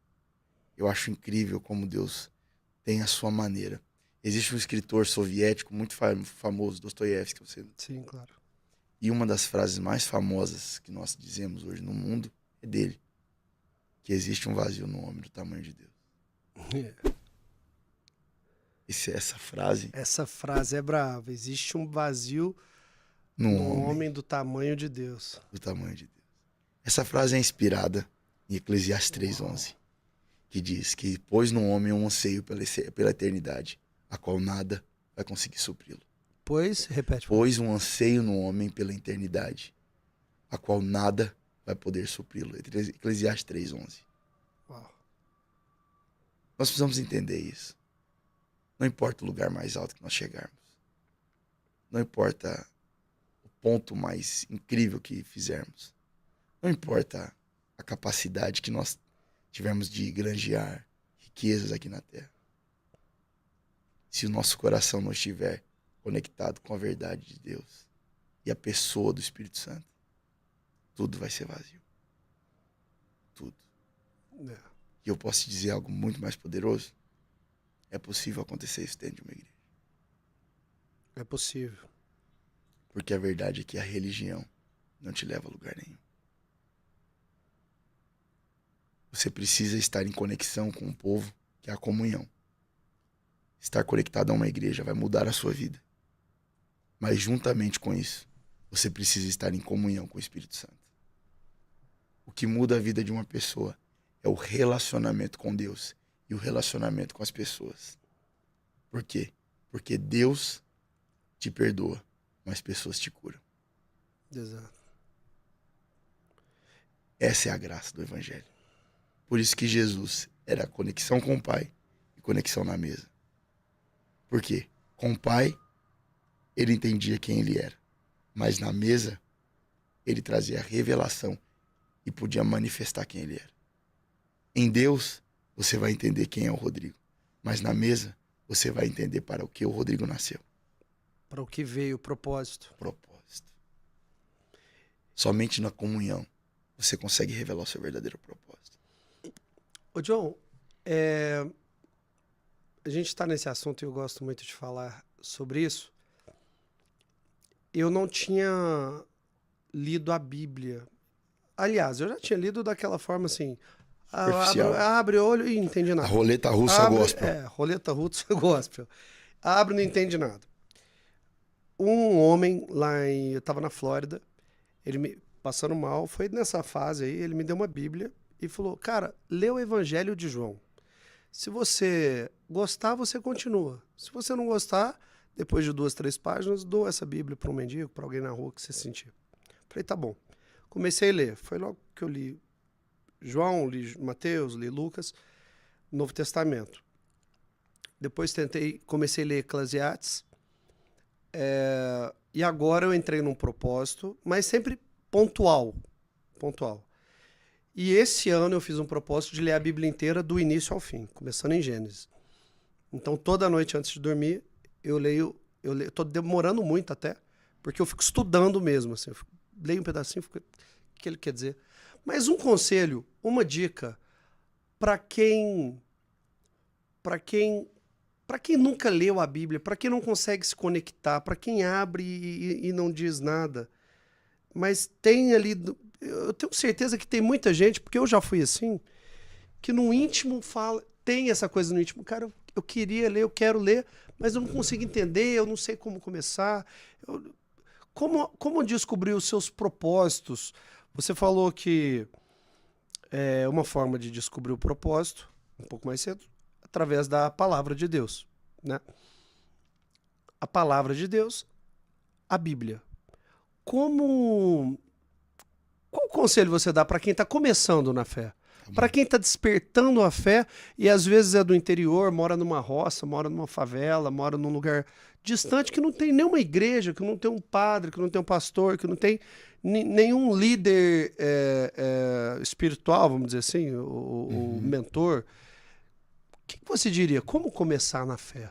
Speaker 2: Eu acho incrível como Deus tem a sua maneira. Existe um escritor soviético muito famoso, Dostoiévski.
Speaker 1: Sim, claro.
Speaker 2: E uma das frases mais famosas que nós dizemos hoje no mundo é dele. Que existe um vazio no homem do tamanho de Deus. Essa frase...
Speaker 1: Essa frase é brava. Existe um vazio
Speaker 2: no
Speaker 1: homem do tamanho de Deus.
Speaker 2: Do tamanho de Deus. Essa frase é inspirada em Eclesiastes 3:11. que diz que pôs no homem um anseio pela eternidade, a qual nada vai conseguir supri-lo.
Speaker 1: Pois, repete.
Speaker 2: Pôs um anseio no homem pela eternidade, a qual nada vai poder supri-lo. Eclesiastes 3:11.
Speaker 1: Uau.
Speaker 2: Nós precisamos entender isso. Não importa o lugar mais alto que nós chegarmos. Não importa o ponto mais incrível que fizermos. Não importa a capacidade que nós tivermos de granjear riquezas aqui na terra. Se o nosso coração não estiver conectado com a verdade de Deus e a pessoa do Espírito Santo, tudo vai ser vazio. Tudo.
Speaker 1: É.
Speaker 2: E eu posso te dizer algo muito mais poderoso? É possível acontecer isso dentro de uma igreja.
Speaker 1: É possível.
Speaker 2: Porque a verdade é que a religião não te leva a lugar nenhum. Você precisa estar em conexão com o povo, que é a comunhão. Estar conectado a uma igreja vai mudar a sua vida. Mas juntamente com isso, você precisa estar em comunhão com o Espírito Santo. O que muda a vida de uma pessoa é o relacionamento com Deus e o relacionamento com as pessoas. Por quê? Porque Deus te perdoa, mas pessoas te curam.
Speaker 1: Exato.
Speaker 2: Essa é a graça do Evangelho. Por isso que Jesus era conexão com o Pai e conexão na mesa. Por quê? Com o Pai, ele entendia quem ele era. Mas na mesa, ele trazia a revelação e podia manifestar quem ele era. Em Deus, você vai entender quem é o Rodrigo. Mas na mesa, você vai entender para o que o Rodrigo nasceu.
Speaker 1: Para o que veio o propósito.
Speaker 2: Propósito. Somente na comunhão você consegue revelar o seu verdadeiro propósito.
Speaker 1: Ô, John, a gente está nesse assunto e eu gosto muito de falar sobre isso. Eu não tinha lido a Bíblia. Aliás, eu já tinha lido daquela forma assim.
Speaker 2: Superficial.
Speaker 1: Abre o olho e não entende
Speaker 2: A
Speaker 1: nada.
Speaker 2: roleta russa gospel.
Speaker 1: Roleta russa gospel. Abre e não entende nada. Um homem eu estava na Flórida, passando mal, foi nessa fase aí, ele me deu uma Bíblia e falou, cara, lê o Evangelho de João. Se você gostar, você continua. Se você não gostar, depois de 2, 3 páginas, dou essa Bíblia para um mendigo, para alguém na rua que você sentir. Falei, tá bom. Comecei a ler. Foi logo que eu li João, li Mateus, li Lucas, Novo Testamento. Depois comecei a ler Eclesiastes. E agora eu entrei num propósito, mas sempre pontual. E esse ano eu fiz um propósito de ler a Bíblia inteira do início ao fim, começando em Gênesis. Então toda noite antes de dormir eu leio, tô demorando muito até, porque eu fico estudando mesmo, assim, leio um pedacinho, o que ele quer dizer. Mas um conselho, uma dica para quem nunca leu a Bíblia, para quem não consegue se conectar, para quem abre e não diz nada, mas tem ali, eu tenho certeza que tem muita gente, porque eu já fui assim, que no íntimo tem essa coisa no íntimo, cara, eu queria ler, eu quero ler, mas eu não consigo entender, eu não sei como começar. Como descobrir os seus propósitos? Você falou que é uma forma de descobrir o propósito, um pouco mais cedo, através da palavra de Deus, né? A palavra de Deus, a Bíblia. Qual conselho você dá para quem está começando na fé? Para quem está despertando a fé e às vezes é do interior, mora numa roça, mora numa favela, mora num lugar distante que não tem nenhuma igreja, que não tem um padre, que não tem um pastor, que não tem nenhum líder espiritual, vamos dizer assim, o mentor. O que você diria? Como começar na fé?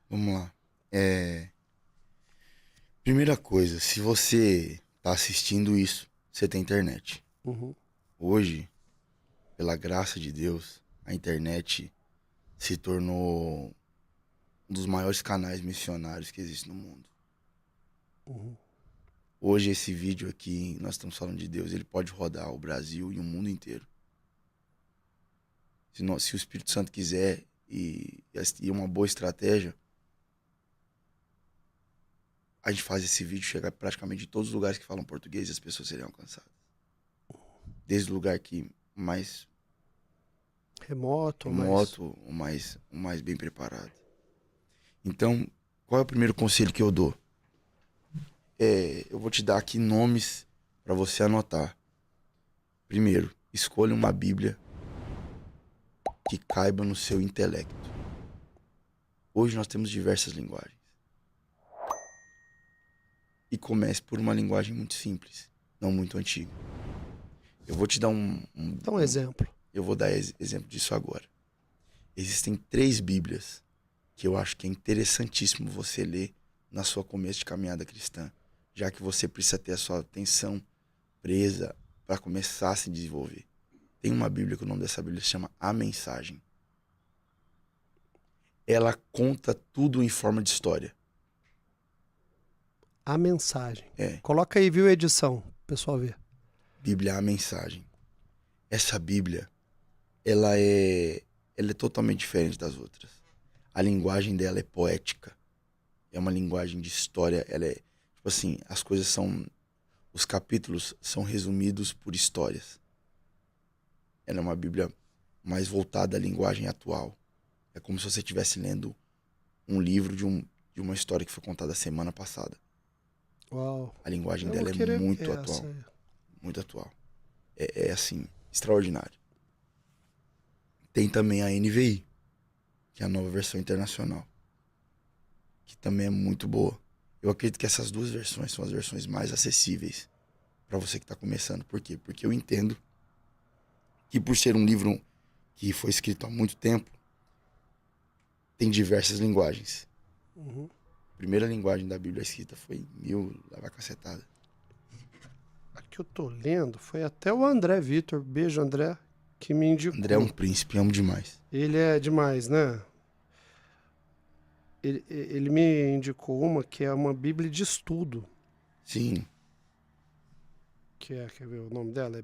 Speaker 2: Vamos lá. Primeira coisa, se você está assistindo isso, você tem internet.
Speaker 1: Uhum.
Speaker 2: Hoje, pela graça de Deus, a internet se tornou um dos maiores canais missionários que existe no mundo.
Speaker 1: Uhum.
Speaker 2: Hoje, esse vídeo aqui, nós estamos falando de Deus, ele pode rodar o Brasil e o mundo inteiro. Se o Espírito Santo quiser e uma boa estratégia, a gente faz esse vídeo chegar praticamente em todos os lugares que falam português e as pessoas seriam alcançadas. Desde o lugar que mais
Speaker 1: Remoto,
Speaker 2: remoto, o mais bem preparado. Então, qual é o primeiro conselho que eu dou? Eu vou te dar aqui nomes para você anotar. Primeiro, escolha uma Bíblia que caiba no seu intelecto. Hoje nós temos diversas linguagens. E comece por uma linguagem muito simples, não muito antiga. Eu vou te dar
Speaker 1: Dá um exemplo.
Speaker 2: Eu vou dar exemplo disso agora. Existem 3 Bíblias que eu acho que é interessantíssimo você ler na sua começo de caminhada cristã, já que você precisa ter a sua atenção presa para começar a se desenvolver. Tem uma Bíblia que o nome dessa Bíblia se chama A Mensagem. Ela conta tudo em forma de história.
Speaker 1: A Mensagem.
Speaker 2: É.
Speaker 1: Coloca aí, viu, edição, o pessoal ver.
Speaker 2: Bíblia A Mensagem. Essa Bíblia, ela é totalmente diferente das outras. A linguagem dela é poética. É uma linguagem de história. Ela é, tipo assim, os capítulos são resumidos por histórias. Ela é uma Bíblia mais voltada à linguagem atual. É como se você estivesse lendo um livro de uma história que foi contada semana passada.
Speaker 1: Uau.
Speaker 2: A linguagem
Speaker 1: Eu
Speaker 2: dela
Speaker 1: vou
Speaker 2: é
Speaker 1: querer
Speaker 2: muito
Speaker 1: essa
Speaker 2: atual.
Speaker 1: aí.
Speaker 2: Muito atual. É assim, extraordinário. Tem também a NVI, que é a nova versão internacional, que também é muito boa. Eu acredito que essas 2 versões são as versões mais acessíveis para você que está começando. Por quê? Porque eu entendo que, por ser um livro que foi escrito há muito tempo, tem diversas linguagens.
Speaker 1: Uhum.
Speaker 2: A primeira linguagem da Bíblia escrita foi lava cacetada.
Speaker 1: A que eu tô lendo foi até o André Vitor, beijo André, que me indicou.
Speaker 2: André é um príncipe, amo demais.
Speaker 1: Ele é demais, né? Ele me indicou uma que é uma Bíblia de estudo.
Speaker 2: Sim.
Speaker 1: Quer ver o nome dela? É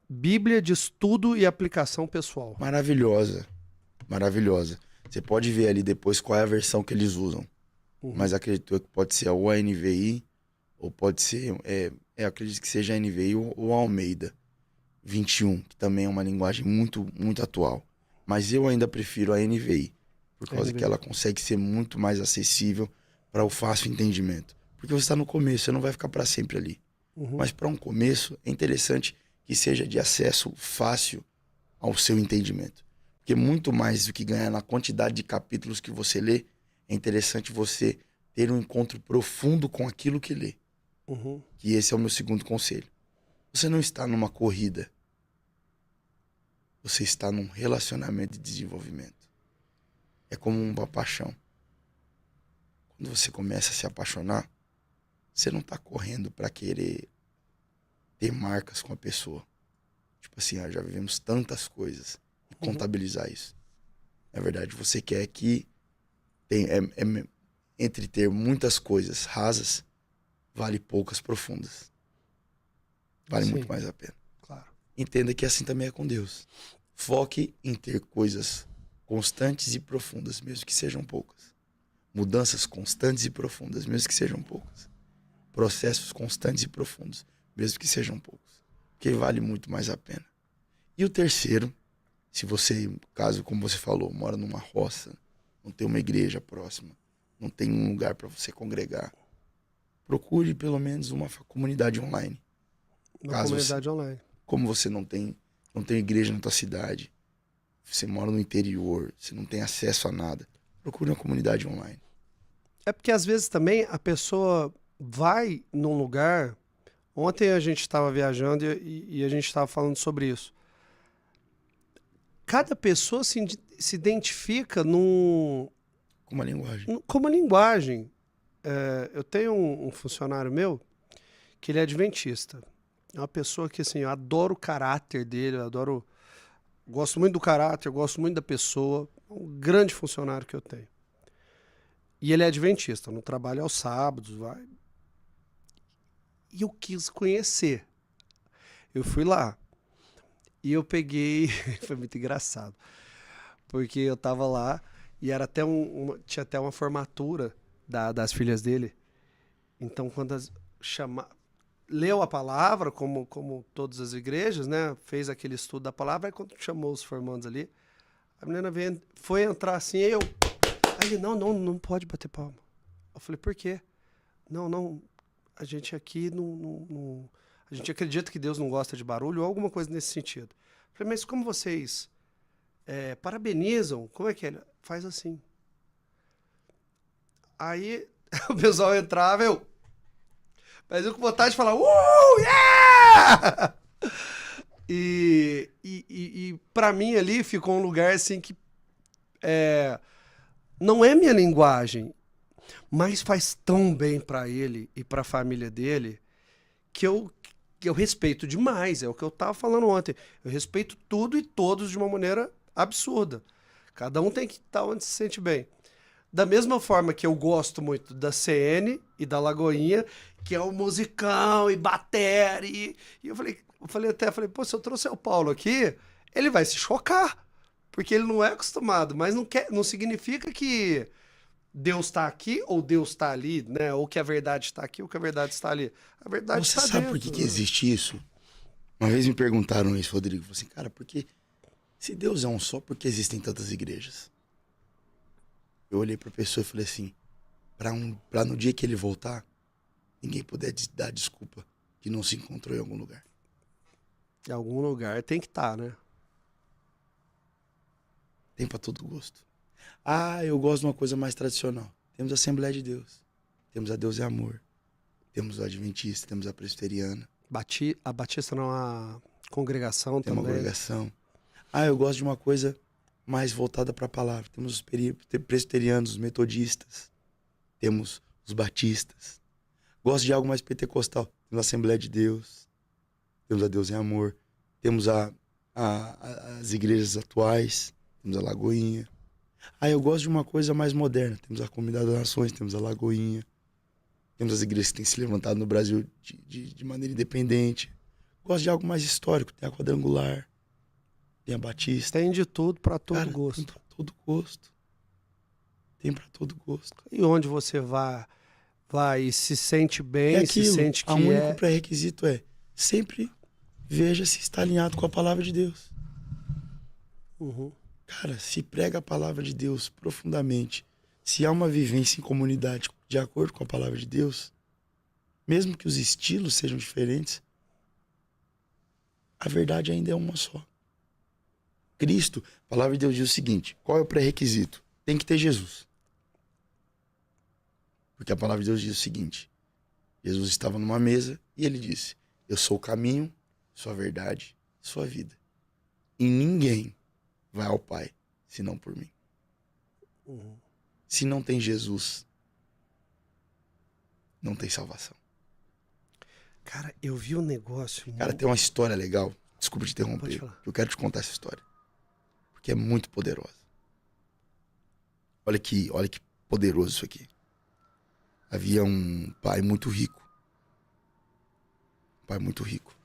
Speaker 1: Bíblia de Estudo e Aplicação Pessoal.
Speaker 2: Maravilhosa. Maravilhosa. Você pode ver ali depois qual é a versão que eles usam.
Speaker 1: Uhum.
Speaker 2: Mas acredito que pode ser ou a NVI, ou pode ser, acredito que seja a NVI ou a Almeida 21, que também é uma linguagem muito, muito atual. Mas eu ainda prefiro a NVI, por causa que ela consegue ser muito mais acessível para o fácil entendimento. Porque você está no começo, você não vai ficar para sempre ali.
Speaker 1: Uhum.
Speaker 2: Mas para um começo, é interessante que seja de acesso fácil ao seu entendimento. Porque muito mais do que ganhar na quantidade de capítulos que você lê, é interessante você ter um encontro profundo com aquilo que lê.
Speaker 1: Uhum.
Speaker 2: Que esse é o meu segundo conselho. Você não está numa corrida. Você está num relacionamento de desenvolvimento. É como uma paixão. Quando você começa a se apaixonar, você não está correndo para querer ter marcas com a pessoa. Tipo assim, já vivemos tantas coisas. E contabilizar isso. Na verdade, você quer que entre ter muitas coisas rasas, vale poucas profundas. Vale muito mais a pena.
Speaker 1: Claro.
Speaker 2: Entenda que assim também é com Deus. Foque em ter coisas constantes e profundas, mesmo que sejam poucas. Mudanças constantes e profundas, mesmo que sejam poucas. Processos constantes e profundos, mesmo que sejam poucos. Porque vale muito mais a pena. E o terceiro, se você, caso, como você falou, mora numa roça, não tem uma igreja próxima, não tem um lugar para você congregar, procure pelo menos uma comunidade online.
Speaker 1: Online.
Speaker 2: Como você não tem igreja na tua cidade, você mora no interior, você não tem acesso a nada, procure uma comunidade online.
Speaker 1: É porque às vezes também a pessoa vai num lugar. Ontem a gente estava viajando e a gente estava falando sobre isso. Cada pessoa se identifica
Speaker 2: com uma linguagem.
Speaker 1: Com uma linguagem. Eu tenho um funcionário meu que ele é adventista. É uma pessoa que, assim, eu adoro o caráter dele, gosto muito do caráter, gosto muito da pessoa. Um grande funcionário que eu tenho. E ele é adventista, não trabalha aos sábados, vai. E eu quis conhecer. Eu fui lá. E eu peguei... Foi muito engraçado. Porque eu tava lá e era até tinha até uma formatura das filhas dele. Então, quando leu a palavra, como todas as igrejas, né? Fez aquele estudo da palavra, aí quando chamou os formandos ali, a menina foi entrar assim, aí ele, não pode bater palma. Eu falei, por quê? Não, a gente aqui a gente acredita que Deus não gosta de barulho ou alguma coisa nesse sentido. Eu falei, mas como vocês parabenizam, como é que é? Faz assim. Aí o pessoal entrava, mas eu com vontade de falar, yeah! E pra mim ali ficou um lugar assim que não é minha linguagem, mas faz tão bem pra ele e pra família dele que eu respeito demais. É o que eu tava falando ontem. Eu respeito tudo e todos de uma maneira absurda. Cada um tem que estar onde se sente bem. Da mesma forma que eu gosto muito da CN e da Lagoinha, que é o musicão e bateria. E eu falei, pô, se eu trouxer o Paulo aqui, ele vai se chocar. Porque ele não é acostumado, mas não significa que Deus está aqui ou Deus está ali, né? Ou que a verdade está aqui ou que a verdade está ali. A verdade
Speaker 2: Você
Speaker 1: está
Speaker 2: sabe
Speaker 1: dentro.
Speaker 2: por que existe isso? Uma vez me perguntaram isso, Rodrigo. Eu falei assim, cara, porque se Deus é um só, por que existem tantas igrejas? Eu olhei pra pessoa e falei assim, pra no dia que ele voltar, ninguém puder dar desculpa que não se encontrou em algum lugar.
Speaker 1: Em algum lugar tem que estar, né?
Speaker 2: Tem pra todo gosto. Ah, eu gosto de uma coisa mais tradicional. Temos a Assembleia de Deus. Temos a Deus é Amor. Temos o Adventista, temos a Presbiteriana.
Speaker 1: A Batista não, a congregação
Speaker 2: Tem uma
Speaker 1: também.
Speaker 2: congregação. Ah, eu gosto de uma coisa mais voltada para a palavra. Temos os presbiterianos, os metodistas. Temos os batistas. Gosto de algo mais pentecostal. Temos a Assembleia de Deus. Temos a Deus em Amor. Temos as igrejas atuais. Temos a Lagoinha. Ah, eu gosto de uma coisa mais moderna. Temos a Comunidade das Nações, temos a Lagoinha. Temos as igrejas que têm se levantado no Brasil de maneira independente. Gosto de algo mais histórico. Tem a Quadrangular. Tem a Batista.
Speaker 1: Tem de tudo para todo
Speaker 2: Cara,
Speaker 1: gosto.
Speaker 2: tem pra todo gosto. Tem pra todo gosto.
Speaker 1: E onde você vai e se sente bem,
Speaker 2: É aquilo,
Speaker 1: se sente que
Speaker 2: o único pré-requisito é sempre veja se está alinhado com a palavra de Deus.
Speaker 1: Uhum.
Speaker 2: Cara, se prega a palavra de Deus profundamente, se há uma vivência em comunidade de acordo com a palavra de Deus, mesmo que os estilos sejam diferentes, a verdade ainda é uma só. Cristo, a palavra de Deus diz o seguinte, qual é o pré-requisito? Tem que ter Jesus. Porque a palavra de Deus diz o seguinte, Jesus estava numa mesa e ele disse, eu sou o caminho, sou a verdade, sou a vida. E ninguém vai ao Pai, senão por mim.
Speaker 1: Uhum.
Speaker 2: Se não tem Jesus, não tem salvação.
Speaker 1: Cara, eu vi um negócio...
Speaker 2: Cara, tem uma história legal, desculpa te
Speaker 1: Pode
Speaker 2: interromper,
Speaker 1: falar.
Speaker 2: eu quero te contar essa história. Porque é muito poderosa. Olha que poderoso isso aqui. Havia um pai muito rico. Um pai muito rico.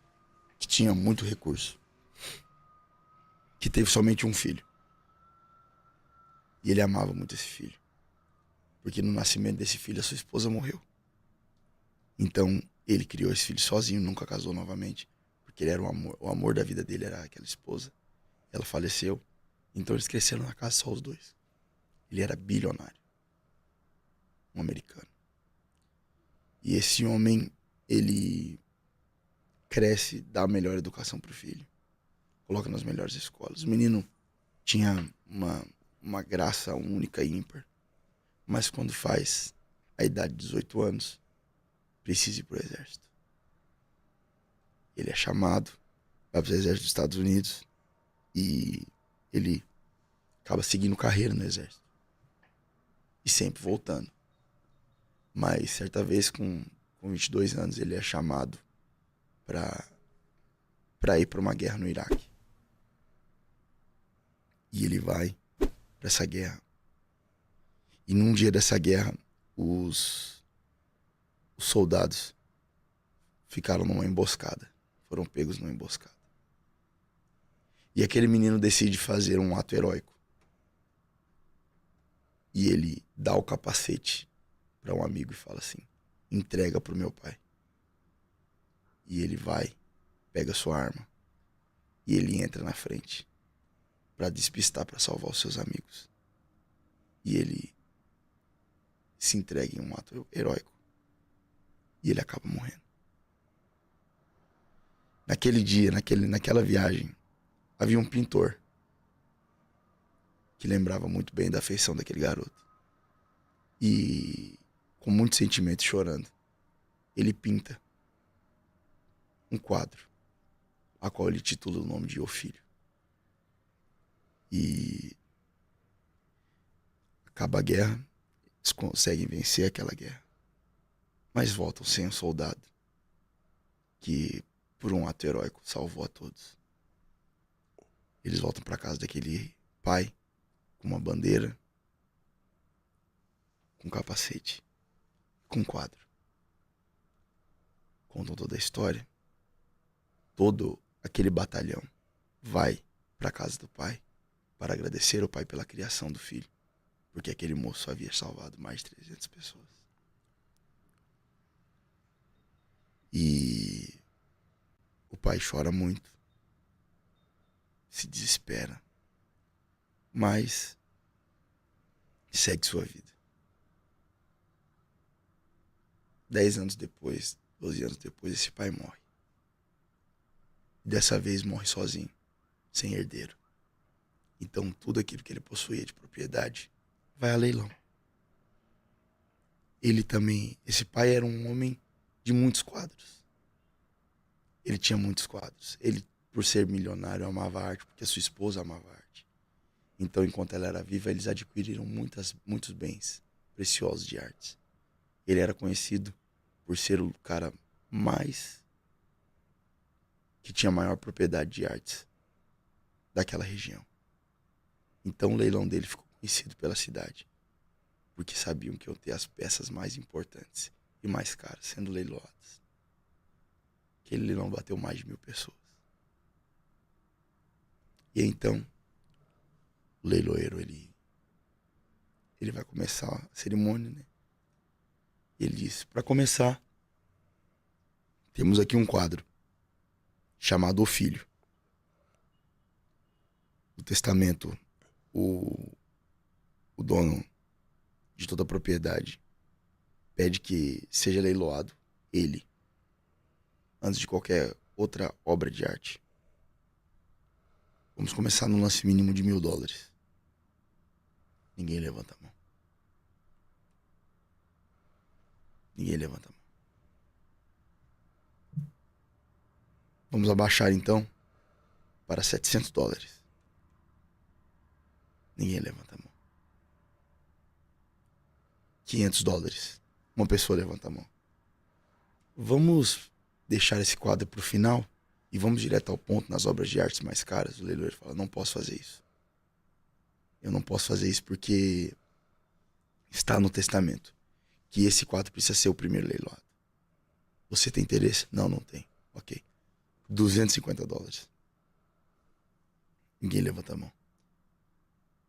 Speaker 2: Que tinha muito recurso. Que teve somente um filho. E ele amava muito esse filho. Porque no nascimento desse filho, a sua esposa morreu. Então, ele criou esse filho sozinho, nunca casou novamente. Porque ele era o amor da vida dele era aquela esposa. Ela faleceu. Então, eles cresceram na casa só os dois. Ele era bilionário. Um americano. E esse homem, ele cresce, dá a melhor educação pro filho. Coloca nas melhores escolas. O menino tinha uma graça única e ímpar. Mas quando faz a idade de 18 anos, precisa ir pro exército. Ele é chamado, vai pro exército dos Estados Unidos e ele acaba seguindo carreira no exército. E sempre voltando. Mas certa vez, com 22 anos, ele é chamado para ir para uma guerra no Iraque. E ele vai para essa guerra. E num dia dessa guerra, os soldados ficaram numa emboscada. Foram pegos numa emboscada. E aquele menino decide fazer um ato heróico. E ele dá o capacete para um amigo e fala assim, entrega pro meu pai. E ele vai, pega sua arma e ele entra na frente pra despistar, pra salvar os seus amigos. E ele se entrega em um ato heróico. E ele acaba morrendo. Naquele dia, naquela viagem, havia um pintor que lembrava muito bem da afeição daquele garoto. E, com muito sentimento, chorando, ele pinta um quadro, a qual ele titula o nome de O Filho. E acaba a guerra, eles conseguem vencer aquela guerra, mas voltam sem um soldado que, por um ato heróico, salvou a todos. Eles voltam para casa daquele pai com uma bandeira, com capacete, com quadro. Contam toda a história. Todo aquele batalhão vai para casa do pai para agradecer ao pai pela criação do filho, porque aquele moço havia salvado mais de 300 pessoas. E o pai chora muito, se desespera, mas segue sua vida. 10 anos depois, 12 anos depois, esse pai morre. Dessa vez morre sozinho, sem herdeiro. Então tudo aquilo que ele possuía de propriedade vai a leilão. Ele também, esse pai era um homem de muitos quadros. Ele tinha muitos quadros. Ele, por ser milionário, amava arte, porque sua esposa amava arte. Então, enquanto ela era viva, eles adquiriram muitos bens preciosos de artes. Ele era conhecido por ser o cara que tinha maior propriedade de artes daquela região. Então o leilão dele ficou conhecido pela cidade, porque sabiam que iam ter as peças mais importantes e mais caras sendo leiloadas. Aquele leilão bateu mais de 1000 pessoas. E então o leiloeiro ele vai começar a cerimônia, né? Ele disse: para começar, temos aqui um quadro chamado O Filho. No testamento, o dono de toda a propriedade pede que seja leiloado ele, antes de qualquer outra obra de arte. Vamos começar no lance mínimo de $1000. Ninguém levanta a mão. Ninguém levanta a mão. Vamos abaixar então para $700. Ninguém levanta a mão. $500. Uma pessoa levanta a mão. Vamos deixar esse quadro para o final e vamos direto ao ponto nas obras de artes mais caras. O leiloeiro fala: não posso fazer isso. Eu não posso fazer isso porque está no testamento que esse quadro precisa ser o primeiro leiloado. Você tem interesse? Não, não tem. Ok. $250. Ninguém levanta a mão.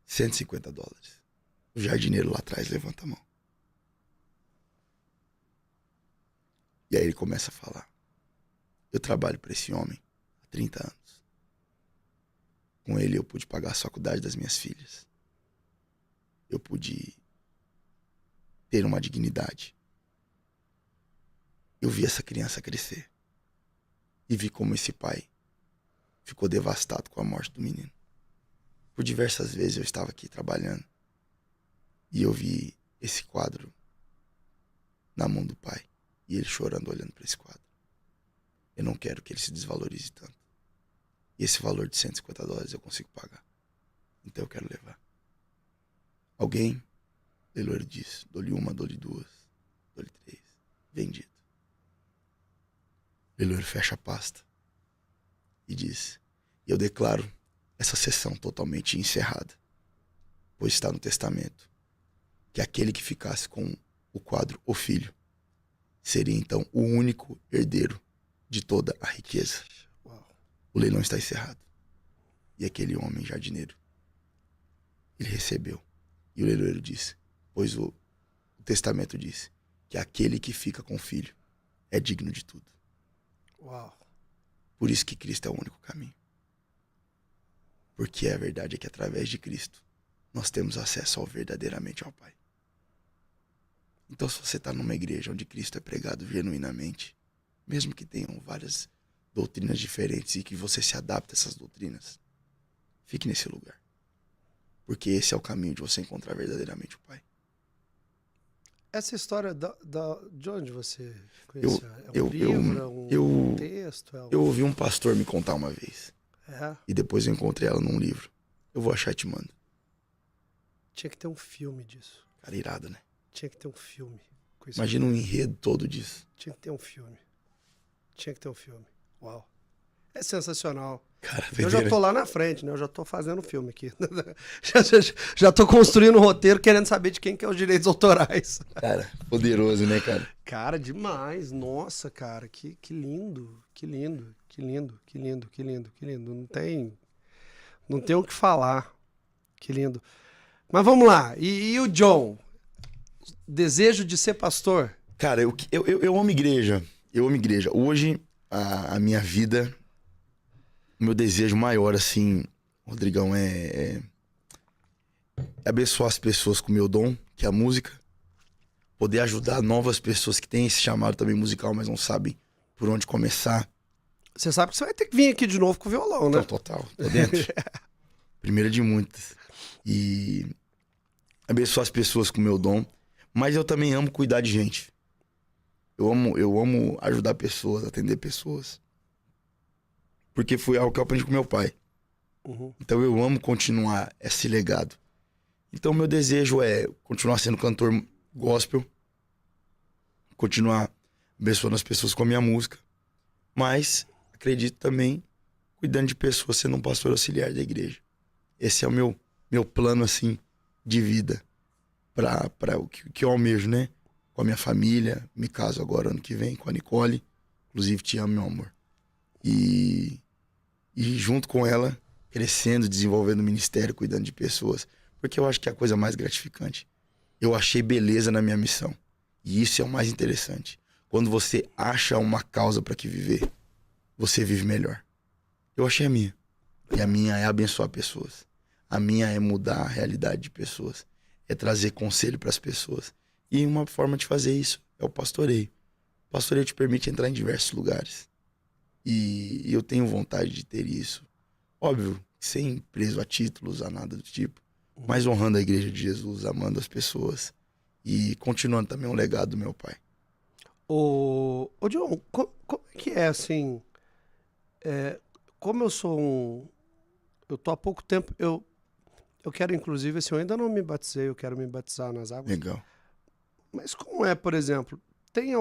Speaker 2: $150. O jardineiro lá atrás levanta a mão. E aí ele começa a falar: eu trabalho para esse homem há 30 anos. Com ele eu pude pagar a faculdade das minhas filhas. Eu pude ter uma dignidade. Eu vi essa criança crescer. E vi como esse pai ficou devastado com a morte do menino. Por diversas vezes eu estava aqui trabalhando e eu vi esse quadro na mão do pai e ele chorando olhando para esse quadro. Eu não quero que ele se desvalorize tanto. E esse valor de $150 eu consigo pagar. Então eu quero levar. Alguém? Leiloeiro diz: dou-lhe uma, dou-lhe duas, dou-lhe 3. Vendido. Leiloeiro fecha a pasta e diz: eu declaro essa sessão totalmente encerrada, pois está no testamento que aquele que ficasse com o quadro O Filho seria então o único herdeiro de toda a riqueza. O leilão está encerrado. E aquele homem jardineiro, ele recebeu. E o leiloeiro disse: pois o testamento diz que aquele que fica com o filho é digno de tudo.
Speaker 1: Uau.
Speaker 2: Por isso que Cristo é o único caminho. Porque a verdade é que através de Cristo nós temos acesso verdadeiramente ao Pai. Então, se você está numa igreja onde Cristo é pregado genuinamente, mesmo que tenham várias doutrinas diferentes e que você se adapte a essas doutrinas, fique nesse lugar. Porque esse é o caminho de você encontrar verdadeiramente o Pai.
Speaker 1: Essa história de onde você conheceu? É um livro, um texto?
Speaker 2: Eu ouvi um pastor me contar uma vez.
Speaker 1: É?
Speaker 2: E depois eu encontrei ela num livro. Eu vou achar e te mando.
Speaker 1: Tinha que ter um filme disso.
Speaker 2: Cara, irado, né?
Speaker 1: Tinha que ter um filme.
Speaker 2: Imagina um enredo todo disso.
Speaker 1: Tinha que ter um filme. Tinha que ter um filme. Uau. É sensacional.
Speaker 2: Cara,
Speaker 1: eu já tô lá na frente, né? Eu já tô fazendo filme aqui. já tô construindo um roteiro querendo saber de quem que é os direitos autorais.
Speaker 2: Cara, poderoso, né, cara?
Speaker 1: Cara, demais. Nossa, cara, que lindo. Que lindo. Que lindo. Que lindo. Que lindo. Que lindo. Não tem o que falar. Que lindo. Mas vamos lá. E o John? Desejo de ser pastor?
Speaker 2: Cara, eu amo igreja. Eu amo igreja. Hoje, a minha vida, o meu desejo maior, assim, Rodrigão, é abençoar as pessoas com o meu dom, que é a música. Poder ajudar novas pessoas que têm esse chamado também musical, mas não sabem por onde começar.
Speaker 1: Você sabe que você vai ter que vir aqui de novo com o violão, né?
Speaker 2: Então, total, tô dentro. Primeira de muitas. E abençoar as pessoas com o meu dom. Mas eu também amo cuidar de gente. Eu amo ajudar pessoas, atender pessoas. Porque foi algo que eu aprendi com meu pai.
Speaker 1: Uhum.
Speaker 2: Então eu amo continuar esse legado. Então meu desejo é continuar sendo cantor gospel. Continuar abençoando as pessoas com a minha música. Mas acredito também cuidando de pessoas, sendo um pastor auxiliar da igreja. Esse é o meu plano, assim, de vida. Para o que eu almejo, né? Com a minha família. Me caso agora ano que vem com a Nicole. Inclusive, te amo, meu amor. E junto com ela, crescendo, desenvolvendo o ministério, cuidando de pessoas. Porque eu acho que é a coisa mais gratificante. Eu achei beleza na minha missão. E isso é o mais interessante. Quando você acha uma causa para que viver, você vive melhor. Eu achei a minha. E a minha é abençoar pessoas. A minha é mudar a realidade de pessoas. É trazer conselho para as pessoas. E uma forma de fazer isso é o pastoreio. O pastoreio te permite entrar em diversos lugares. E eu tenho vontade de ter isso. Óbvio, sem preso a títulos, a nada do tipo. Mas honrando a igreja de Jesus, amando as pessoas. E continuando também o legado do meu pai.
Speaker 1: Ô John, como é que é assim? Como eu sou eu tô há pouco tempo, eu quero inclusive, assim, eu ainda não me batizei, eu quero me batizar nas águas.
Speaker 2: Legal.
Speaker 1: Mas como é, por exemplo, tem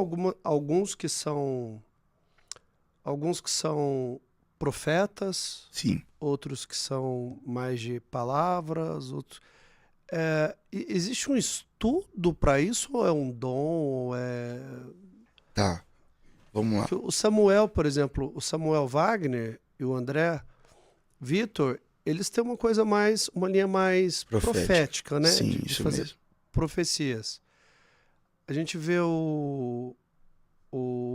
Speaker 1: alguns que são profetas,
Speaker 2: Sim.
Speaker 1: outros que são mais de palavras, outros. Existe um estudo para isso ou é um dom? Ou é...
Speaker 2: Tá. Vamos lá.
Speaker 1: O Samuel, por exemplo, o Samuel Wagner e o André Vitor, eles têm uma linha mais profética, né?
Speaker 2: Sim,
Speaker 1: de
Speaker 2: isso
Speaker 1: fazer
Speaker 2: mesmo.
Speaker 1: profecias. A gente vê o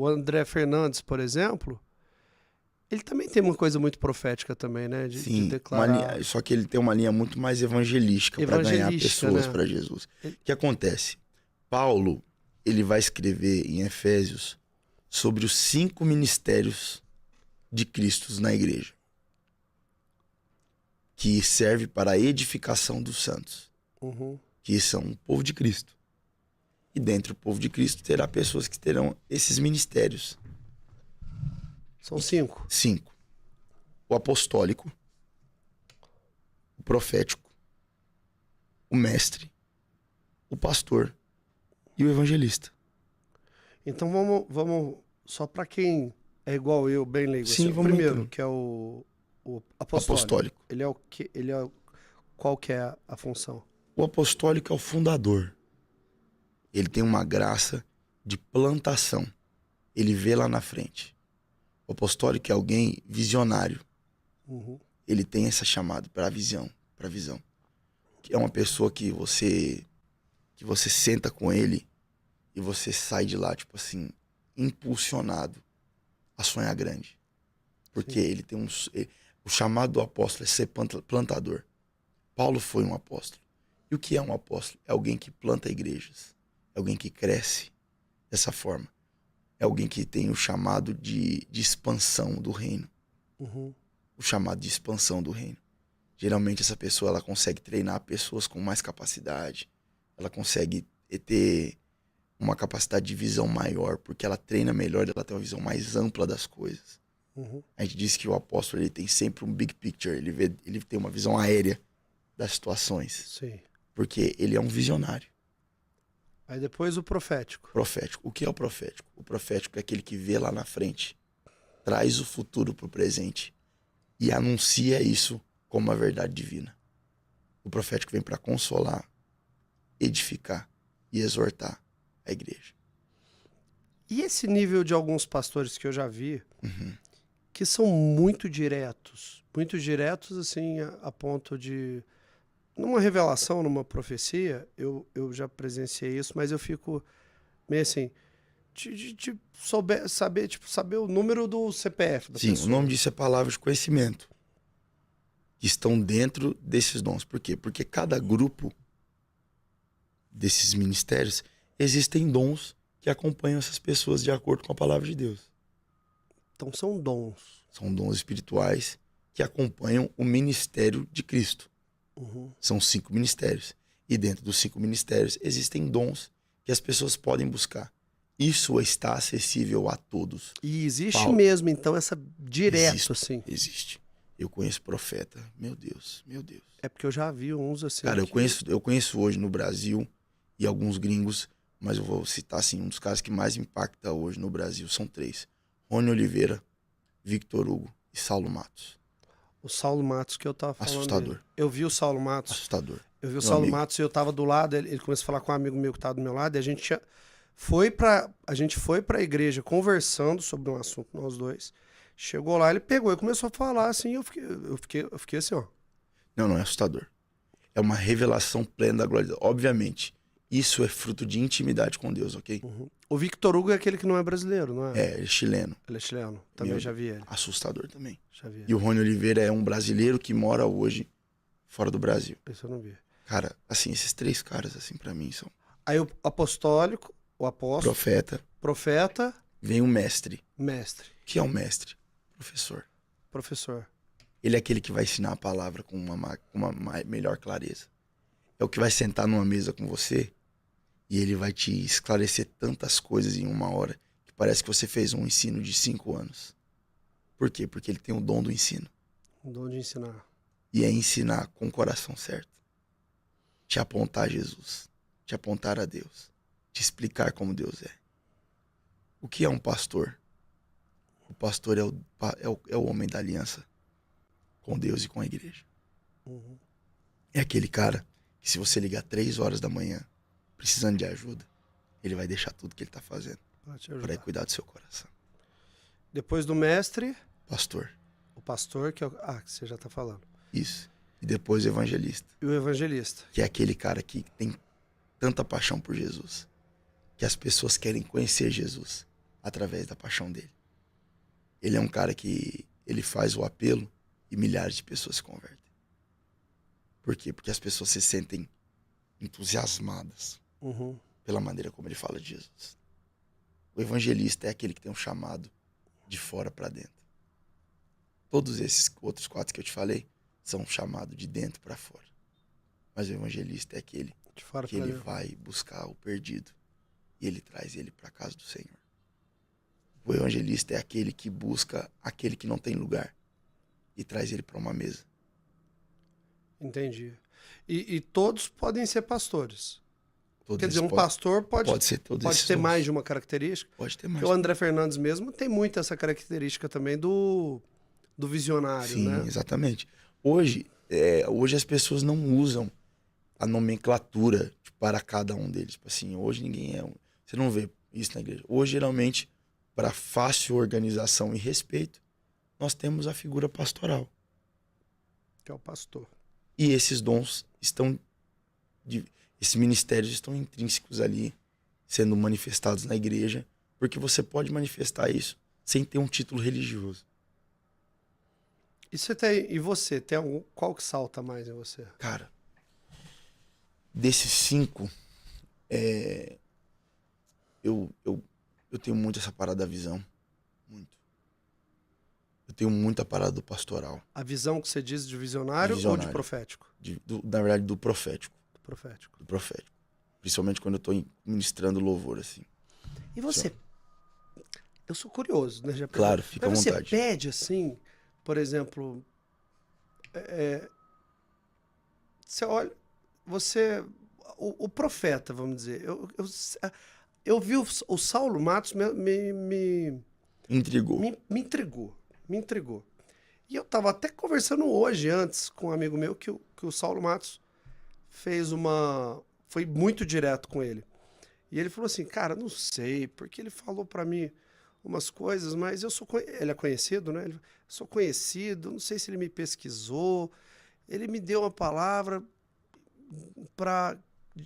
Speaker 1: André Fernandes, por exemplo, ele também tem uma coisa muito profética também, né? De declarar...
Speaker 2: só que ele tem uma linha muito mais evangelística para ganhar pessoas,
Speaker 1: né?
Speaker 2: para Jesus. O que acontece? Paulo, ele vai escrever em Efésios sobre os 5 ministérios de Cristo na igreja, que serve para a edificação dos santos, que são o povo de Cristo. E dentro do povo de Cristo terá pessoas que terão esses ministérios.
Speaker 1: São 5.
Speaker 2: 5. O apostólico, o profético, o mestre, o pastor e o evangelista.
Speaker 1: Então vamos só para quem é igual eu, bem leigo.
Speaker 2: Sim,
Speaker 1: assim,
Speaker 2: vamos
Speaker 1: primeiro,
Speaker 2: então.
Speaker 1: que é o apostólico. Ele é o que? Qual que é a função?
Speaker 2: O apostólico é o fundador. Ele tem uma graça de plantação. Ele vê lá na frente. O apostólico é alguém visionário. Ele tem essa chamada para visão. Que é uma pessoa que você senta com ele e você sai de lá, tipo assim, impulsionado a sonhar grande. Porque ele tem o chamado do apóstolo é ser plantador. Paulo foi um apóstolo. E o que é um apóstolo? É alguém que planta igrejas. É alguém que cresce dessa forma. É alguém que tem o chamado de expansão do reino.
Speaker 1: Uhum.
Speaker 2: O chamado de expansão do reino. Geralmente essa pessoa ela consegue treinar pessoas com mais capacidade. Ela consegue ter uma capacidade de visão maior, porque ela treina melhor, ela tem uma visão mais ampla das coisas.
Speaker 1: Uhum.
Speaker 2: A gente diz que o apóstolo ele tem sempre um big picture, ele tem uma visão aérea das situações,
Speaker 1: Sim.
Speaker 2: porque ele é um visionário.
Speaker 1: Aí depois o profético.
Speaker 2: Profético. O que é o profético? O profético é aquele que vê lá na frente, traz o futuro para o presente e anuncia isso como uma verdade divina. O profético vem para consolar, edificar e exortar a igreja.
Speaker 1: E esse nível de alguns pastores que eu já vi,
Speaker 2: Uhum.
Speaker 1: que são muito diretos assim, a ponto de... Numa revelação, numa profecia, eu já presenciei isso, mas eu fico meio assim, de saber o número do CPF da
Speaker 2: Sim,
Speaker 1: pessoa.
Speaker 2: o nome disso é palavra de conhecimento, que estão dentro desses dons. Por quê? Porque cada grupo desses ministérios, existem dons que acompanham essas pessoas de acordo com a palavra de Deus.
Speaker 1: Então são dons.
Speaker 2: São dons espirituais que acompanham o ministério de Cristo.
Speaker 1: Uhum.
Speaker 2: São 5 ministérios. E dentro dos 5 ministérios existem dons que as pessoas podem buscar. Isso está acessível a todos.
Speaker 1: E existe
Speaker 2: Paulo,
Speaker 1: mesmo, então, essa direto,
Speaker 2: existe,
Speaker 1: assim.
Speaker 2: Existe. Eu conheço profeta. Meu Deus, meu Deus.
Speaker 1: É porque eu já vi uns assim.
Speaker 2: Cara, eu conheço hoje no Brasil e alguns gringos, mas eu vou citar assim, um dos caras que mais impacta hoje no Brasil são 3. Rony Oliveira, Victor Hugo e Saulo Matos.
Speaker 1: O Saulo Matos que eu tava falando.
Speaker 2: Assustador.
Speaker 1: Eu vi o Saulo Matos.
Speaker 2: Assustador.
Speaker 1: Eu vi o
Speaker 2: Meu
Speaker 1: Saulo
Speaker 2: amigo.
Speaker 1: Matos e eu tava do lado, ele começou a falar com um amigo meu que tava do meu lado, e a gente foi pra igreja conversando sobre um assunto, nós dois. Chegou lá, ele pegou e começou a falar assim, eu fiquei assim, ó.
Speaker 2: Não é assustador. É uma revelação plena da glória de Deus. Obviamente, isso é fruto de intimidade com Deus, ok?
Speaker 1: Uhum. O Victor Hugo é aquele que não é brasileiro, não é?
Speaker 2: É, ele é chileno.
Speaker 1: Ele é chileno. Também
Speaker 2: Meu
Speaker 1: já vi ele.
Speaker 2: Assustador também.
Speaker 1: Já vi ele.
Speaker 2: E o Rony Oliveira é um brasileiro que mora hoje fora do Brasil.
Speaker 1: Esse eu não vi.
Speaker 2: Cara, assim, esses 3 caras, assim, pra mim são
Speaker 1: Aí o apostólico, o apóstolo, profeta,
Speaker 2: vem o mestre.
Speaker 1: mestre,
Speaker 2: O que é um mestre? Professor.
Speaker 1: professor.
Speaker 2: Ele é aquele que vai ensinar a palavra com uma melhor clareza. É o que vai sentar numa mesa com você e ele vai te esclarecer tantas coisas em uma hora que parece que você fez um ensino de 5 anos. Por quê? Porque ele tem o dom do ensino.
Speaker 1: O dom de ensinar.
Speaker 2: E é ensinar com o coração certo. Te apontar a Jesus. Te apontar a Deus. Te explicar como Deus é. O que é um pastor? O pastor é o homem da aliança com Deus e com a igreja.
Speaker 1: Uhum.
Speaker 2: É aquele cara que se você ligar 3 horas da manhã precisando de ajuda, ele vai deixar tudo que ele tá fazendo
Speaker 1: Pra te
Speaker 2: para
Speaker 1: ajudar.
Speaker 2: cuidar do seu coração.
Speaker 1: Depois do mestre,
Speaker 2: Pastor,
Speaker 1: o pastor, que é que você já tá falando.
Speaker 2: isso. E depois o evangelista,
Speaker 1: E o evangelista.
Speaker 2: que é aquele cara que tem tanta paixão por Jesus, que as pessoas querem conhecer Jesus através da paixão dele. Ele é um cara que ele faz o apelo e milhares de pessoas se convertem. Por quê? Porque as pessoas se sentem entusiasmadas
Speaker 1: Uhum.
Speaker 2: pela maneira como ele fala de Jesus. O evangelista é aquele que tem um chamado de fora para dentro. Todos esses outros 4 que eu te falei são um chamado de dentro para fora. Mas o evangelista é aquele
Speaker 1: De fora
Speaker 2: que
Speaker 1: pra
Speaker 2: ele
Speaker 1: dentro.
Speaker 2: vai buscar o perdido e ele traz ele para a casa do Senhor. O evangelista é aquele que busca aquele que não tem lugar e traz ele para uma mesa.
Speaker 1: Entendi. E todos podem ser pastores.
Speaker 2: Todos
Speaker 1: Quer dizer,
Speaker 2: eles
Speaker 1: um pastor
Speaker 2: pode ser todos
Speaker 1: pode
Speaker 2: esses
Speaker 1: ter
Speaker 2: dons.
Speaker 1: mais de uma característica.
Speaker 2: Pode ter mais.
Speaker 1: Porque o André Fernandes mesmo tem muito essa característica também do visionário,
Speaker 2: Sim,
Speaker 1: né?
Speaker 2: exatamente. Hoje as pessoas não usam a nomenclatura para cada um deles. Tipo assim, hoje ninguém é um... Você não vê isso na igreja. Hoje, geralmente, para fácil organização e respeito, nós temos a figura pastoral.
Speaker 1: Que é o pastor.
Speaker 2: E esses dons esses ministérios estão intrínsecos ali, sendo manifestados na igreja, porque você pode manifestar isso sem ter um título religioso.
Speaker 1: E você, tem algum, qual que salta mais em você?
Speaker 2: Cara, desses 5, eu tenho muito essa parada da visão. Muito. Eu tenho muita parada do pastoral.
Speaker 1: A visão que você diz de visionário, ou de
Speaker 2: Visionário.
Speaker 1: profético?
Speaker 2: Na verdade, do profético.
Speaker 1: Do profético.
Speaker 2: Do profético. Principalmente quando eu tô ministrando louvor, assim.
Speaker 1: E você? Eu sou curioso, né?
Speaker 2: Claro, fica à
Speaker 1: Mas
Speaker 2: vontade.
Speaker 1: você pede assim, por exemplo, você olha, o profeta, vamos dizer, eu vi o Saulo Matos me
Speaker 2: Intrigou.
Speaker 1: me intrigou. E eu tava até conversando hoje, antes, com um amigo meu, que o Saulo Matos foi muito direto com ele. E ele falou assim, cara, não sei, porque ele falou pra mim umas coisas, mas ele é conhecido, né? Eu sou conhecido, não sei se ele me pesquisou, ele me deu uma palavra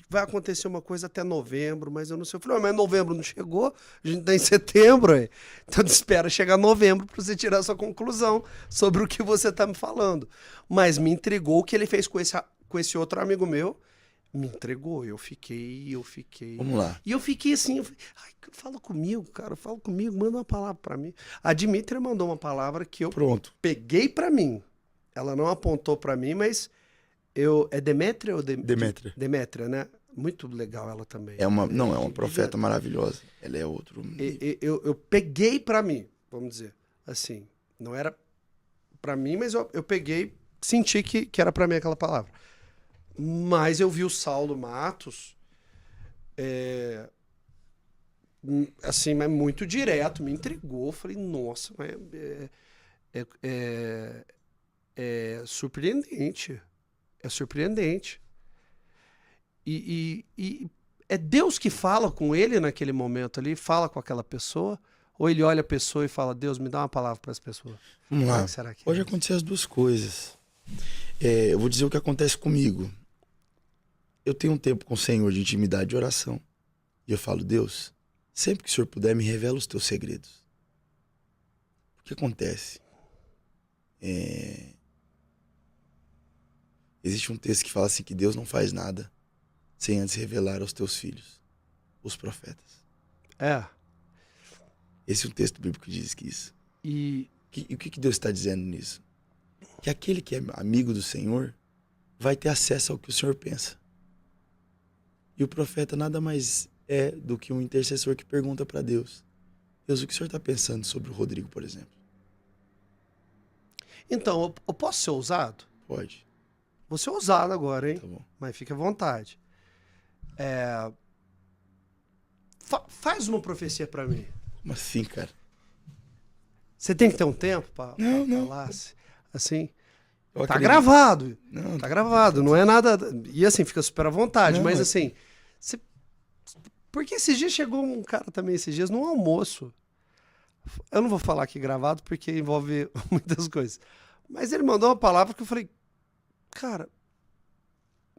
Speaker 1: vai acontecer uma coisa até novembro, mas eu não sei. Eu falei, mas novembro não chegou, a gente tá em setembro, aí. Então espera chegar novembro para você tirar sua conclusão sobre o que você tá me falando. Mas me intrigou o que ele fez com esse outro amigo meu, me entregou, eu fiquei.
Speaker 2: Vamos lá.
Speaker 1: E eu fiquei assim, ai, fala comigo, cara, fala comigo, manda uma palavra para mim. A Dmitria mandou uma palavra que eu
Speaker 2: Pronto.
Speaker 1: peguei para mim. Ela não apontou para mim, mas é Demétria ou
Speaker 2: Demétria.
Speaker 1: Demétria, né? Muito legal ela também.
Speaker 2: É uma profeta maravilhosa. Ela é outro.
Speaker 1: Eu peguei pra mim, vamos dizer, assim, não era pra mim, mas eu peguei, senti que era pra mim aquela palavra. Mas eu vi o Saulo Matos, assim, mas muito direto, me intrigou, falei, nossa, mas é surpreendente. É surpreendente. E é Deus que fala com ele naquele momento ali, fala com aquela pessoa, ou ele olha a pessoa e fala, Deus, me dá uma palavra para essa pessoa.
Speaker 2: Vamos lá.
Speaker 1: Será que
Speaker 2: Pode acontecer as duas coisas. Eu vou dizer o que acontece comigo. Eu tenho um tempo com o Senhor de intimidade de oração. E eu falo, Deus, sempre que o Senhor puder, me revela os teus segredos. O que acontece? Existe um texto que fala assim que Deus não faz nada sem antes revelar aos teus filhos, os profetas. Esse é um texto bíblico que diz que isso. E o que Deus está dizendo nisso? Que aquele que é amigo do Senhor vai ter acesso ao que o Senhor pensa. E o profeta nada mais é do que um intercessor que pergunta para Deus. Deus, o que o Senhor está pensando sobre o Rodrigo, por exemplo?
Speaker 1: Então, eu posso ser ousado?
Speaker 2: Pode.
Speaker 1: Vou ser ousado agora, hein?
Speaker 2: Tá bom.
Speaker 1: Mas fique à vontade. Faz uma profecia para mim.
Speaker 2: Como assim, cara?
Speaker 1: Você tem que ter um tempo para
Speaker 2: Não.
Speaker 1: falar assim?
Speaker 2: Eu
Speaker 1: Tá
Speaker 2: acredito.
Speaker 1: gravado.
Speaker 2: Não,
Speaker 1: Tá gravado, não é nada. E assim, fica super à vontade,
Speaker 2: Não,
Speaker 1: mas assim. Porque esses dias chegou um cara também, esses dias, num almoço. Eu não vou falar aqui gravado porque envolve muitas coisas. Mas ele mandou uma palavra que eu falei, cara,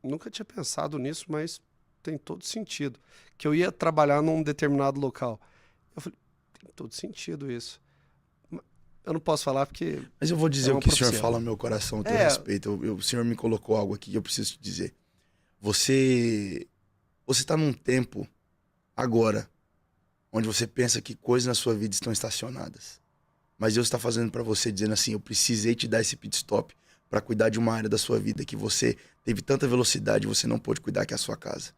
Speaker 1: nunca tinha pensado nisso, mas tem todo sentido. Que eu ia trabalhar num determinado local. Eu falei, tem todo sentido isso. Eu não posso falar porque...
Speaker 2: Mas eu vou dizer o que o Senhor fala no meu coração a teu
Speaker 1: É.
Speaker 2: respeito. O Senhor me colocou algo aqui que eu preciso te dizer. Você está num tempo agora onde você pensa que coisas na sua vida estão estacionadas. Mas Deus está fazendo para você, dizendo assim, eu precisei te dar esse pit stop para cuidar de uma área da sua vida que você teve tanta velocidade e você não pôde cuidar, que é a sua casa.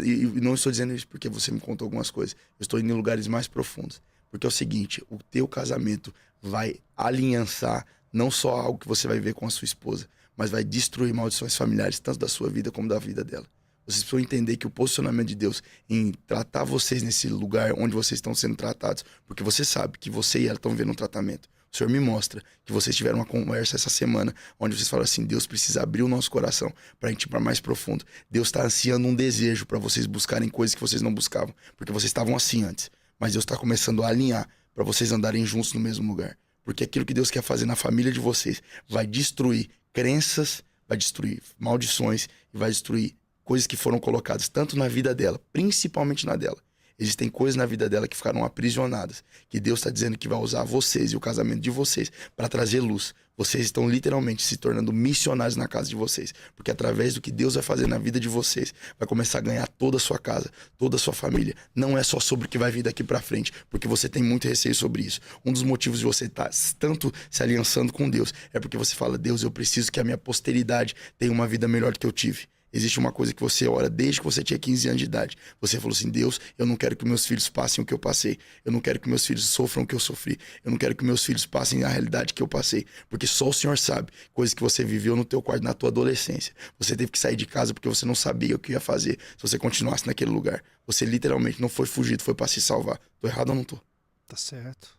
Speaker 2: E não estou dizendo isso porque você me contou algumas coisas. Eu estou indo em lugares mais profundos. Porque é o seguinte, o teu casamento vai aliançar não só algo que você vai ver com a sua esposa, mas vai destruir maldições familiares, tanto da sua vida como da vida dela. Vocês precisam entender que o posicionamento de Deus em tratar vocês nesse lugar onde vocês estão sendo tratados, porque você sabe que você e ela estão vendo um tratamento. O Senhor me mostra que vocês tiveram uma conversa essa semana onde vocês falaram assim, Deus precisa abrir o nosso coração para a gente ir para mais profundo. Deus está ansiando um desejo para vocês buscarem coisas que vocês não buscavam, porque vocês estavam assim antes. Mas Deus está começando a alinhar para vocês andarem juntos no mesmo lugar. Porque aquilo que Deus quer fazer na família de vocês vai destruir crenças, vai destruir maldições e vai destruir coisas que foram colocadas tanto na vida dela, principalmente na dela. Existem coisas na vida dela que ficaram aprisionadas. Que Deus está dizendo que vai usar vocês e o casamento de vocês para trazer luz. Vocês estão literalmente se tornando missionários na casa de vocês. Porque através do que Deus vai fazer na vida de vocês, vai começar a ganhar toda a sua casa, toda a sua família. Não é só sobre o que vai vir daqui para frente, porque você tem muito receio sobre isso. Um dos motivos de você estar tanto se aliançando com Deus é porque você fala: Deus, eu preciso que a minha posteridade tenha uma vida melhor do que eu tive. Existe uma coisa que você ora desde que você tinha 15 anos de idade. Você falou assim: Deus, eu não quero que meus filhos passem o que eu passei. Eu não quero que meus filhos sofram o que eu sofri. Eu não quero que meus filhos passem a realidade que eu passei. Porque só o Senhor sabe coisas que você viveu no teu quarto, na tua adolescência. Você teve que sair de casa porque você não sabia o que ia fazer se você continuasse naquele lugar. Você literalmente não foi fugido, foi para se salvar. Tô errado ou não tô?
Speaker 1: Tá certo.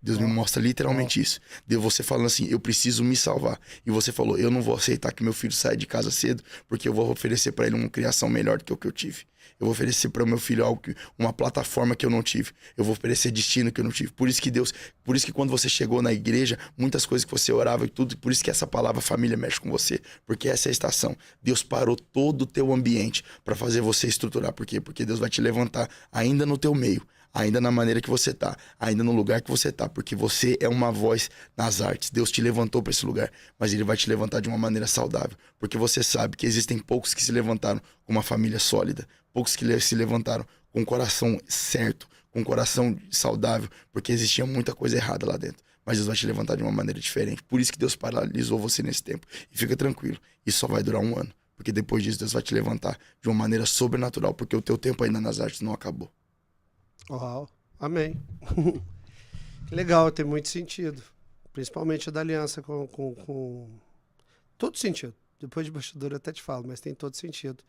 Speaker 2: Deus me mostra literalmente isso. Deus, você falando assim: eu preciso me salvar. E você falou: eu não vou aceitar que meu filho saia de casa cedo, porque eu vou oferecer para ele uma criação melhor do que o que eu tive. Eu vou oferecer para o meu filho uma plataforma que eu não tive. Eu vou oferecer destino que eu não tive. Por isso que quando você chegou na igreja, muitas coisas que você orava e tudo, por isso que essa palavra família mexe com você. Porque essa é a estação. Deus parou todo o teu ambiente para fazer você estruturar. Por quê? Porque Deus vai te levantar ainda no teu meio. Ainda na maneira que você tá, ainda no lugar que você tá, porque você é uma voz nas artes. Deus te levantou para esse lugar, mas ele vai te levantar de uma maneira saudável, porque você sabe que existem poucos que se levantaram com uma família sólida, poucos que se levantaram com o coração certo, com o coração saudável, porque existia muita coisa errada lá dentro. Mas Deus vai te levantar de uma maneira diferente. Por isso que Deus paralisou você nesse tempo. E fica tranquilo, isso só vai durar 1 ano, porque depois disso Deus vai te levantar de uma maneira sobrenatural, porque o teu tempo ainda nas artes não acabou.
Speaker 1: Uau, amém. Que legal, tem muito sentido. Principalmente a da aliança com... Todo sentido. Depois de bastidor eu até te falo, mas tem todo sentido.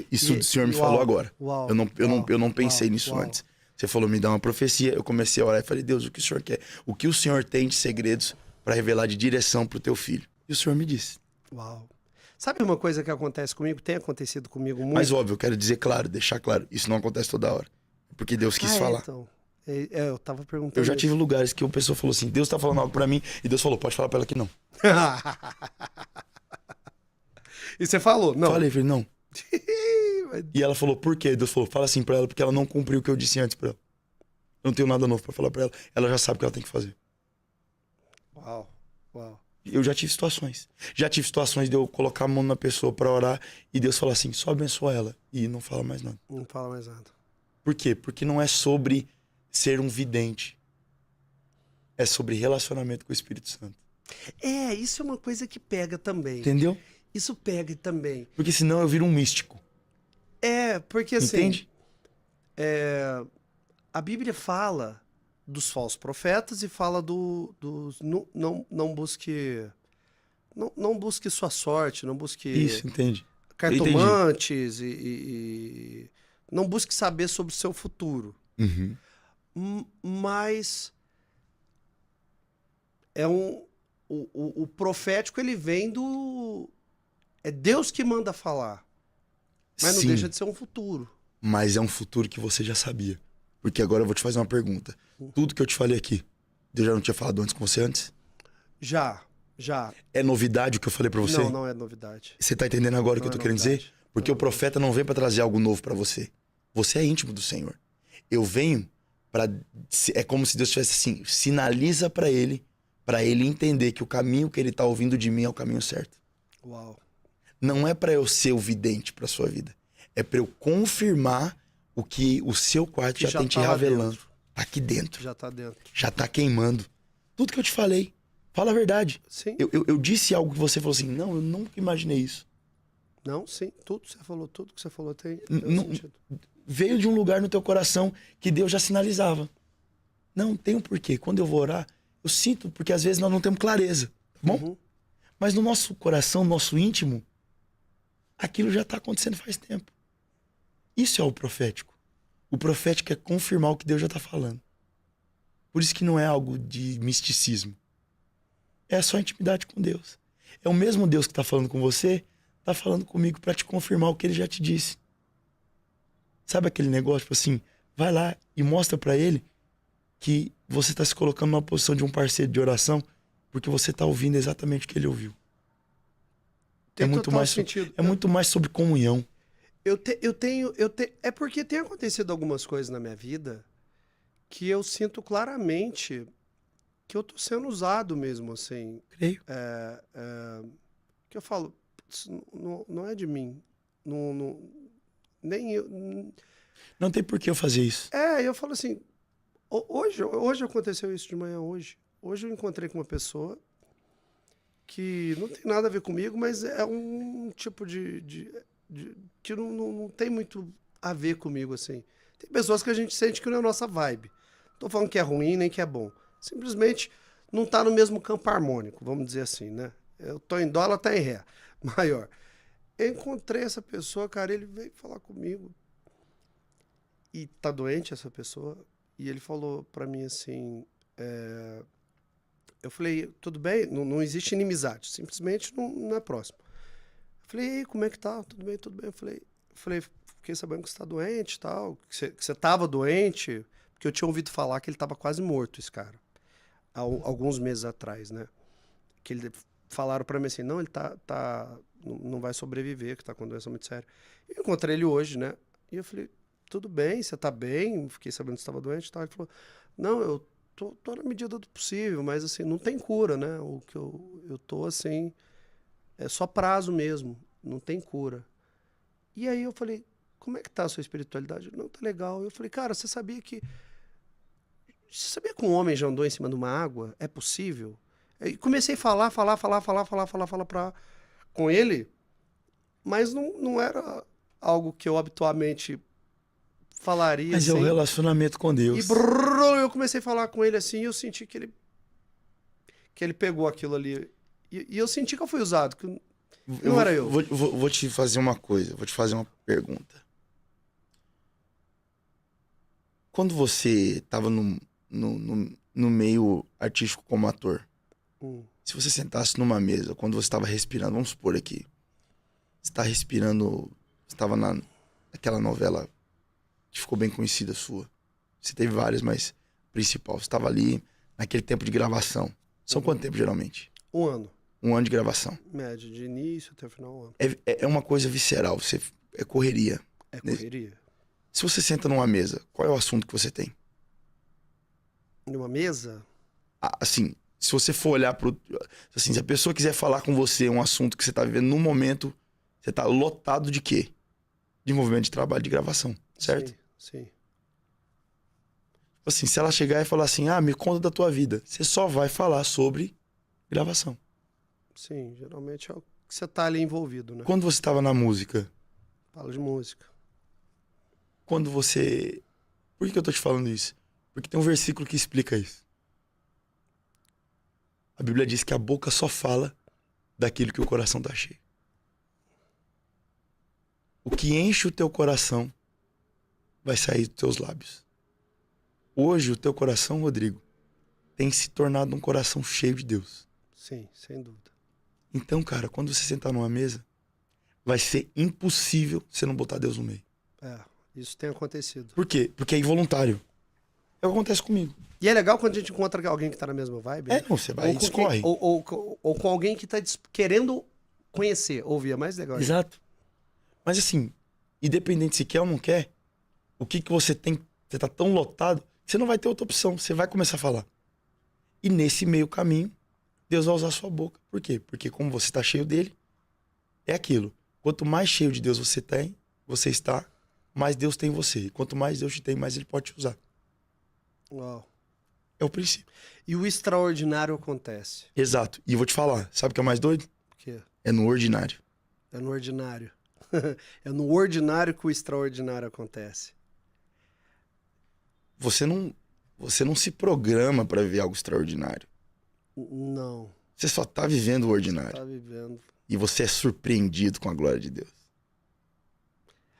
Speaker 2: Isso o senhor me falou agora.
Speaker 1: Uau,
Speaker 2: Eu não pensei nisso antes. Você falou: me dá uma profecia. Eu comecei a orar e falei: Deus, o que o senhor quer? O que o senhor tem de segredos para revelar de direção pro teu filho? E o senhor me disse.
Speaker 1: Uau. Sabe uma coisa que acontece comigo? Tem acontecido comigo muito.
Speaker 2: Mas óbvio, eu quero dizer claro, deixar claro. Isso não acontece toda hora. Porque Deus quis falar.
Speaker 1: Então. Eu tava perguntando.
Speaker 2: Eu já tive lugares que uma pessoa falou assim: Deus tá falando algo pra mim. E Deus falou: pode falar pra ela que não.
Speaker 1: E você falou? Não.
Speaker 2: Falei, não. E ela falou: por quê? Deus falou: fala assim pra ela, porque ela não cumpriu o que eu disse antes pra ela. Eu não tenho nada novo pra falar pra ela. Ela já sabe o que ela tem que fazer.
Speaker 1: Uau.
Speaker 2: Eu já tive situações. Já tive situações de eu colocar a mão na pessoa pra orar e Deus falar assim: só abençoa ela. E não fala mais nada.
Speaker 1: Não fala mais nada.
Speaker 2: Por quê? Porque não é sobre ser um vidente. É sobre relacionamento com o Espírito Santo.
Speaker 1: Isso é uma coisa que pega também.
Speaker 2: Entendeu?
Speaker 1: Isso pega também.
Speaker 2: Porque senão eu viro um místico.
Speaker 1: Porque assim...
Speaker 2: Entende?
Speaker 1: A Bíblia fala dos falsos profetas e fala dos... Não busque... Não busque sua sorte, não busque...
Speaker 2: Isso, entende?
Speaker 1: Cartomantes e não busque saber sobre o seu futuro.
Speaker 2: Uhum.
Speaker 1: Mas o profético, ele vem do... É Deus que manda falar. Mas não deixa de ser um futuro.
Speaker 2: Mas é um futuro que você já sabia. Porque agora eu vou te fazer uma pergunta. Tudo que eu te falei aqui, Deus já não tinha falado antes com você antes?
Speaker 1: Já.
Speaker 2: É novidade o que eu falei pra você?
Speaker 1: Não é novidade.
Speaker 2: Você tá entendendo agora o que eu tô querendo dizer? Porque o profeta não vem pra trazer algo novo pra você. Você é íntimo do Senhor. Eu venho pra... É como se Deus tivesse assim, sinaliza pra ele entender que o caminho que ele tá ouvindo de mim é o caminho certo.
Speaker 1: Uau.
Speaker 2: Não é pra eu ser o vidente pra sua vida. É pra eu confirmar o que o seu quarto já tem te revelando. Tá aqui dentro.
Speaker 1: Já tá dentro.
Speaker 2: Já tá queimando. Tudo que eu te falei. Fala a verdade.
Speaker 1: Sim.
Speaker 2: Eu disse algo que você falou assim: não, eu nunca imaginei isso.
Speaker 1: Não, sim. Tudo que você falou tem sentido.
Speaker 2: Veio de um lugar no teu coração que Deus já sinalizava. Não, tem um porquê. Quando eu vou orar, eu sinto, porque às vezes nós não temos clareza. Tá bom?
Speaker 1: Uhum.
Speaker 2: Mas no nosso coração, no nosso íntimo, aquilo já tá acontecendo faz tempo. Isso é o profético. O profético é confirmar o que Deus já tá falando. Por isso que não é algo de misticismo. É só intimidade com Deus. É o mesmo Deus que tá falando com você, tá falando comigo para te confirmar o que ele já te disse. Sabe aquele negócio, tipo assim, vai lá e mostra para ele que você tá se colocando numa posição de um parceiro de oração, porque você tá ouvindo exatamente o que ele ouviu.
Speaker 1: Tem
Speaker 2: muito mais
Speaker 1: sentido.
Speaker 2: muito mais sobre comunhão.
Speaker 1: É porque tem acontecido algumas coisas na minha vida que eu sinto claramente que eu tô sendo usado mesmo, assim.
Speaker 2: Creio.
Speaker 1: Que eu falo, "Putz, não é de mim. Nem eu.
Speaker 2: Não tem por que eu fazer isso.
Speaker 1: Eu falo assim, hoje aconteceu isso de manhã, hoje. Hoje eu encontrei com uma pessoa que não tem nada a ver comigo, mas é um tipo que não tem muito a ver comigo, assim. Tem pessoas que a gente sente que não é a nossa vibe. Não tô falando que é ruim nem que é bom. Simplesmente não tá no mesmo campo harmônico, vamos dizer assim, né? Eu tô em dó, ela tá em ré. Maior. Eu encontrei essa pessoa, cara, ele veio falar comigo. E tá doente essa pessoa. E ele falou pra mim assim... Eu falei, tudo bem? Não existe inimizade. Simplesmente não é próximo. Eu falei, e aí, como é que tá? Tudo bem, tudo bem. Eu falei, fiquei sabendo que você tá doente e tal. Que você tava doente. Porque eu tinha ouvido falar que ele tava quase morto, esse cara. Alguns meses atrás, né? Que ele falaram pra mim assim, não, ele não vai sobreviver, que tá com doença muito séria. Eu encontrei ele hoje, né? E eu falei, tudo bem, você tá bem? Fiquei sabendo que você estava doente e tal. Ele falou, não, eu tô na medida do possível, mas assim, não tem cura, né? O que eu tô assim, é só prazo mesmo, não tem cura. E aí eu falei, como é que tá a sua espiritualidade? Não, tá legal. Eu falei, cara, você sabia que um homem já andou em cima de uma água? É possível? E comecei a falar com ele, mas não era algo que eu habitualmente falaria
Speaker 2: Mas é o
Speaker 1: assim.
Speaker 2: relacionamento com Deus.
Speaker 1: E eu comecei a falar com ele assim, e eu senti que ele pegou aquilo ali. E eu senti que eu fui usado, que não era eu.
Speaker 2: Vou te fazer uma coisa, vou te fazer uma pergunta. Quando você estava no meio artístico como ator, se você sentasse numa mesa, quando você estava respirando, vamos supor aqui, você está respirando, você estava naquela novela que ficou bem conhecida sua. Você teve várias, mas principal, você estava ali naquele tempo de gravação. São quanto tempo, geralmente?
Speaker 1: 1 ano.
Speaker 2: 1 ano de gravação.
Speaker 1: Média, de início até o final do ano.
Speaker 2: É uma coisa visceral, é correria.
Speaker 1: É correria.
Speaker 2: Se você senta numa mesa, qual é o assunto que você tem?
Speaker 1: Numa mesa?
Speaker 2: Assim, se você for olhar assim, se a pessoa quiser falar com você um assunto que você tá vivendo no momento, você tá lotado de quê? De envolvimento de trabalho de gravação, certo?
Speaker 1: Sim.
Speaker 2: Assim, se ela chegar e falar assim, me conta da tua vida, você só vai falar sobre gravação.
Speaker 1: Sim, geralmente é o que você tá ali envolvido, né?
Speaker 2: Quando você tava na música?
Speaker 1: Fala de música.
Speaker 2: Quando você... Por que eu tô te falando isso? Porque tem um versículo que explica isso. A Bíblia diz que a boca só fala daquilo que o coração tá cheio. O que enche o teu coração vai sair dos teus lábios. Hoje, o teu coração, Rodrigo, tem se tornado um coração cheio de Deus.
Speaker 1: Sim, sem dúvida.
Speaker 2: Então, cara, quando você sentar numa mesa, vai ser impossível você não botar Deus no meio.
Speaker 1: Isso tem acontecido.
Speaker 2: Por quê? Porque é involuntário. É o que acontece comigo.
Speaker 1: E é legal quando a gente encontra alguém que tá na mesma vibe. Né?
Speaker 2: Não, você vai e discorre.
Speaker 1: Ou com alguém que tá querendo conhecer, ouvir, é mais legal.
Speaker 2: Exato. Mas assim, independente se quer ou não quer, o que você tem, você tá tão lotado, você não vai ter outra opção, você vai começar a falar. E nesse meio caminho, Deus vai usar a sua boca. Por quê? Porque como você está cheio dele, é aquilo. Quanto mais cheio de Deus você está, mais Deus tem em você. E quanto mais Deus te tem, mais ele pode te usar.
Speaker 1: Uau.
Speaker 2: É o princípio.
Speaker 1: E o extraordinário acontece.
Speaker 2: Exato. E eu vou te falar, sabe o que é mais doido?
Speaker 1: O quê?
Speaker 2: É no ordinário.
Speaker 1: É no ordinário. É no ordinário que o extraordinário acontece.
Speaker 2: Você não se programa para viver algo extraordinário.
Speaker 1: Não.
Speaker 2: Você só tá vivendo o ordinário.
Speaker 1: Você tá vivendo.
Speaker 2: E você é surpreendido com a glória de Deus.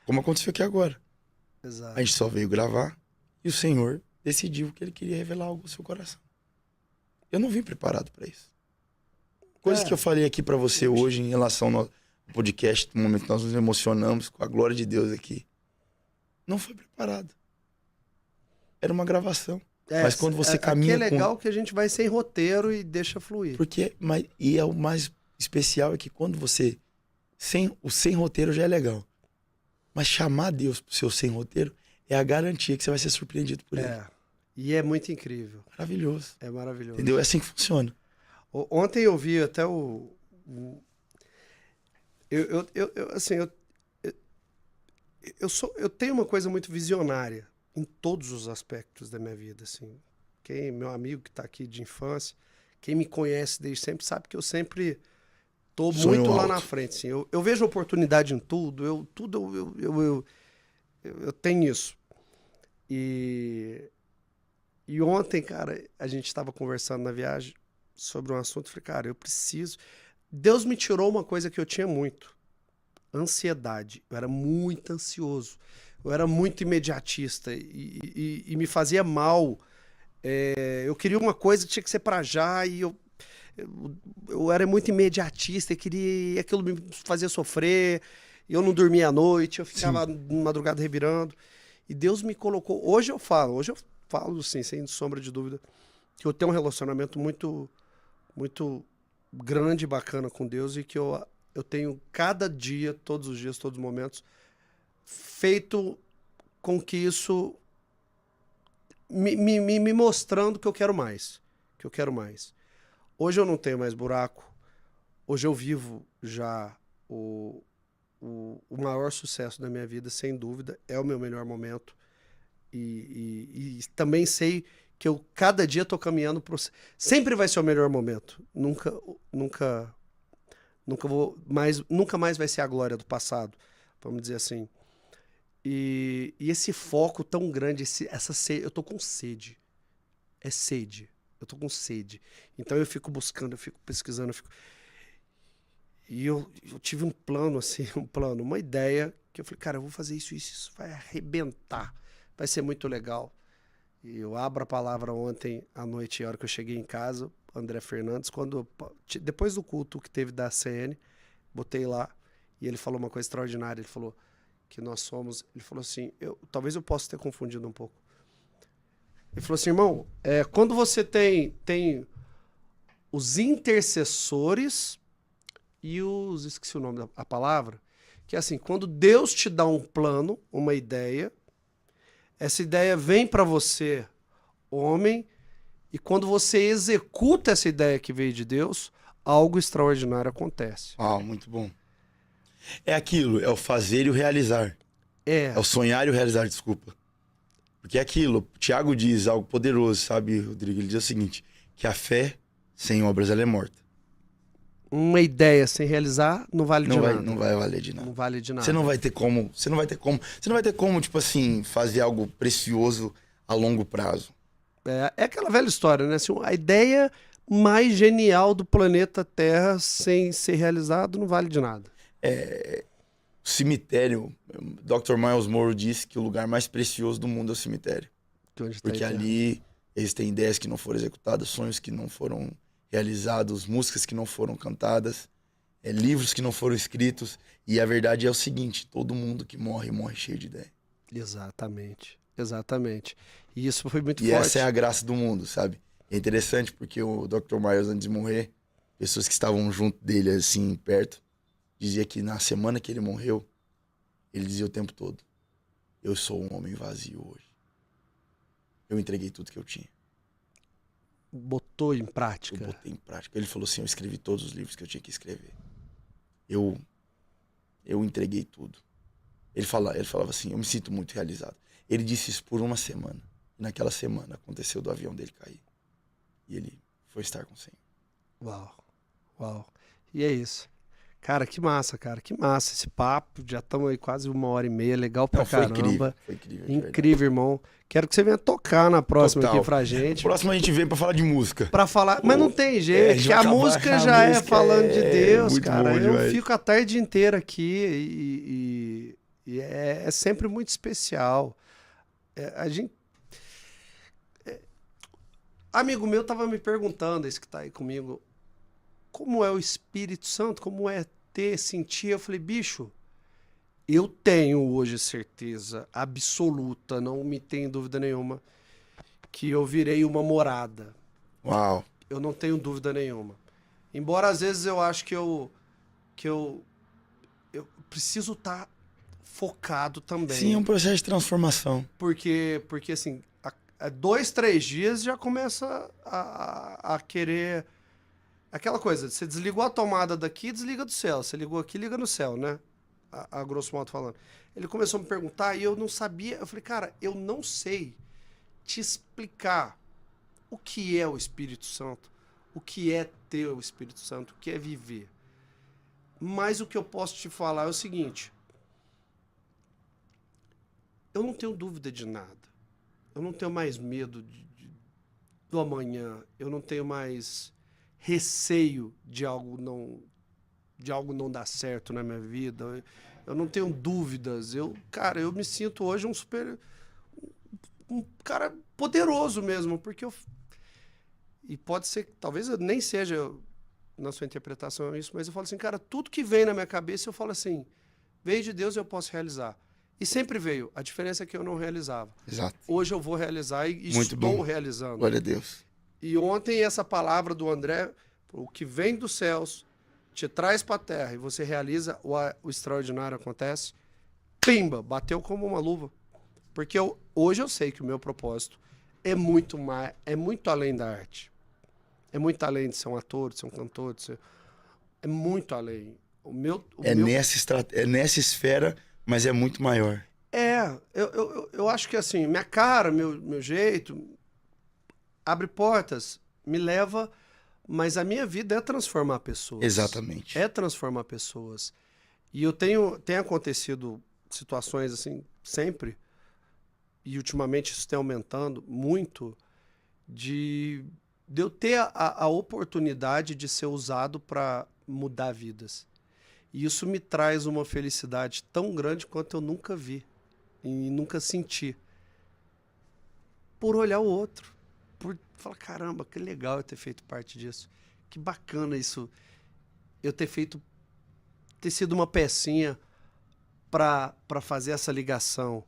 Speaker 2: Como aconteceu aqui agora.
Speaker 1: Exato.
Speaker 2: A gente só veio gravar e o Senhor decidiu que ele queria revelar algo ao seu coração. Eu não vim preparado para isso. Coisas que eu falei aqui para você hoje em relação ao podcast, no momento que nós nos emocionamos com a glória de Deus aqui, não foi preparado. Era uma gravação. Mas quando você caminha
Speaker 1: aqui é legal que a gente vai sem roteiro e deixa fluir.
Speaker 2: E o mais especial é que quando você... sem roteiro já é legal. Mas chamar Deus pro seu sem roteiro é a garantia que você vai ser surpreendido por ele.
Speaker 1: E é muito incrível.
Speaker 2: Maravilhoso.
Speaker 1: É maravilhoso.
Speaker 2: Entendeu? É assim que funciona.
Speaker 1: Ontem eu vi até assim, eu tenho uma coisa muito visionária em todos os aspectos da minha vida, assim. Meu amigo que está aqui de infância, quem me conhece desde sempre, sabe que eu sempre tô
Speaker 2: Sonho
Speaker 1: muito lá
Speaker 2: alto.
Speaker 1: na frente, assim. Eu vejo oportunidade em tudo, eu tenho isso. E ontem, cara, a gente estava conversando na viagem sobre um assunto, falei, cara, eu preciso... Deus me tirou uma coisa que eu tinha muito, ansiedade. Eu era muito ansioso, eu era muito imediatista e me fazia mal. Eu queria uma coisa que tinha que ser para já e eu era muito imediatista e queria, aquilo me fazia sofrer. Eu não dormia à noite, eu ficava de madrugada revirando. E Deus me colocou. Hoje eu falo assim, sem sombra de dúvida, que eu tenho um relacionamento muito, muito grande e bacana com Deus e que eu tenho cada dia, todos os dias, todos os momentos, feito com que isso me mostrando que eu quero mais. Que eu quero mais. Hoje eu não tenho mais buraco. Hoje eu vivo já o maior sucesso da minha vida, sem dúvida. É o meu melhor momento. E também sei que eu cada dia estou caminhando pro... Sempre vai ser o melhor momento. Nunca mais vai ser a glória do passado, vamos dizer assim. E esse foco tão grande, essa sede, eu tô com sede. É sede. Eu tô com sede. Então eu fico buscando, eu fico pesquisando, E eu tive um plano, assim, uma ideia, que eu falei, cara, eu vou fazer isso vai arrebentar. Vai ser muito legal. E eu abro a palavra ontem à noite, a hora que eu cheguei em casa, André Fernandes, depois do culto que teve da CN, botei lá, e ele falou uma coisa extraordinária, ele falou que nós somos, ele falou assim, talvez eu possa ter confundido um pouco. Ele falou assim, irmão, quando você tem os intercessores e esqueci o nome da palavra, que é assim, quando Deus te dá um plano, uma ideia, essa ideia vem para você, homem, e quando você executa essa ideia que veio de Deus, algo extraordinário acontece.
Speaker 2: Muito bom. É aquilo, é o fazer e o realizar. É o sonhar e o realizar, desculpa. Porque é aquilo, Tiago diz algo poderoso, sabe, Rodrigo? Ele diz o seguinte, que a fé sem obras ela é morta.
Speaker 1: Uma ideia sem realizar não vale de nada.
Speaker 2: Não vai valer de nada.
Speaker 1: Não vale de nada.
Speaker 2: Você não vai ter como, tipo assim, fazer algo precioso a longo prazo.
Speaker 1: É aquela velha história, né? Assim, a ideia mais genial do planeta Terra sem ser realizado não vale de nada.
Speaker 2: O cemitério, Dr. Miles Monroe disse que o lugar mais precioso do mundo é o cemitério. Porque ali existem ideias que não foram executadas, sonhos que não foram realizados, músicas que não foram cantadas, livros que não foram escritos. E a verdade é o seguinte, todo mundo que morre cheio de ideia.
Speaker 1: Exatamente. E isso foi muito
Speaker 2: forte.
Speaker 1: E
Speaker 2: essa é a graça do mundo, sabe? É interessante porque o Dr. Miles, antes de morrer, pessoas que estavam junto dele, assim, perto, dizia que na semana que ele morreu, ele dizia o tempo todo, eu sou um homem vazio hoje. Eu entreguei tudo que eu tinha.
Speaker 1: Botou em prática?
Speaker 2: Eu botei em prática. Ele falou assim, eu escrevi todos os livros que eu tinha que escrever. Eu entreguei tudo. Ele falava assim, eu me sinto muito realizado. Ele disse isso por uma semana. E naquela semana aconteceu do avião dele cair. E ele foi estar com o Senhor.
Speaker 1: Uau. E é isso. Cara, que massa esse papo. Já estamos aí quase 1h30, legal pra caramba.
Speaker 2: Foi incrível.
Speaker 1: Incrível, irmão. Quero que você venha tocar na próxima aqui pra gente.
Speaker 2: Próxima a gente vem pra falar de música.
Speaker 1: Mas não tem jeito, porque a música já é falando de Deus, cara. Eu fico a tarde inteira aqui e é sempre muito especial. Amigo meu tava me perguntando, esse que tá aí comigo, como é o Espírito Santo, como é sentir. Eu falei, bicho, eu tenho hoje certeza absoluta, não me tem dúvida nenhuma, que eu virei uma morada.
Speaker 2: Uau.
Speaker 1: Eu não tenho dúvida nenhuma. Embora às vezes eu acho que eu preciso estar focado também.
Speaker 2: Sim, é um processo de transformação.
Speaker 1: Porque assim, 2, 3 dias já começa a querer... Aquela coisa, você desligou a tomada daqui, desliga do céu. Você ligou aqui, liga no céu, né? A grosso modo falando. Ele começou a me perguntar e eu não sabia. Eu falei, cara, eu não sei te explicar o que é o Espírito Santo, o que é ter o Espírito Santo, o que é viver. Mas o que eu posso te falar é o seguinte: eu não tenho dúvida de nada. Eu não tenho mais medo do amanhã. Eu não tenho mais receio de algo não dar certo na minha vida. Eu não tenho dúvidas. Cara, eu me sinto hoje um cara poderoso mesmo, porque e pode ser que talvez eu nem seja na sua interpretação isso, mas eu falo assim, cara, tudo que vem na minha cabeça eu falo assim, veio de Deus, eu posso realizar. E sempre veio. A diferença é que eu não realizava.
Speaker 2: Exato.
Speaker 1: Hoje eu vou realizar e
Speaker 2: Muito
Speaker 1: estou
Speaker 2: bom.
Speaker 1: realizando.
Speaker 2: Glória a Deus.
Speaker 1: E ontem essa palavra do André, o que vem dos céus, te traz para a terra e você realiza, o extraordinário acontece, pimba, bateu como uma luva. Porque hoje eu sei que o meu propósito é muito além da arte. É muito além de ser um ator, de ser um cantor, é muito além.
Speaker 2: Nessa esfera, mas é muito maior.
Speaker 1: Eu acho que assim, minha cara, meu jeito, abre portas, me leva, mas a minha vida é transformar pessoas.
Speaker 2: Exatamente.
Speaker 1: É transformar pessoas. E tem acontecido situações assim, sempre, e ultimamente isso tem aumentando muito, de eu ter a oportunidade de ser usado para mudar vidas. E isso me traz uma felicidade tão grande quanto eu nunca vi e nunca senti. Por olhar o outro. Por falar, caramba, que legal eu ter feito parte disso. Que bacana isso. Eu ter sido uma pecinha para fazer essa ligação.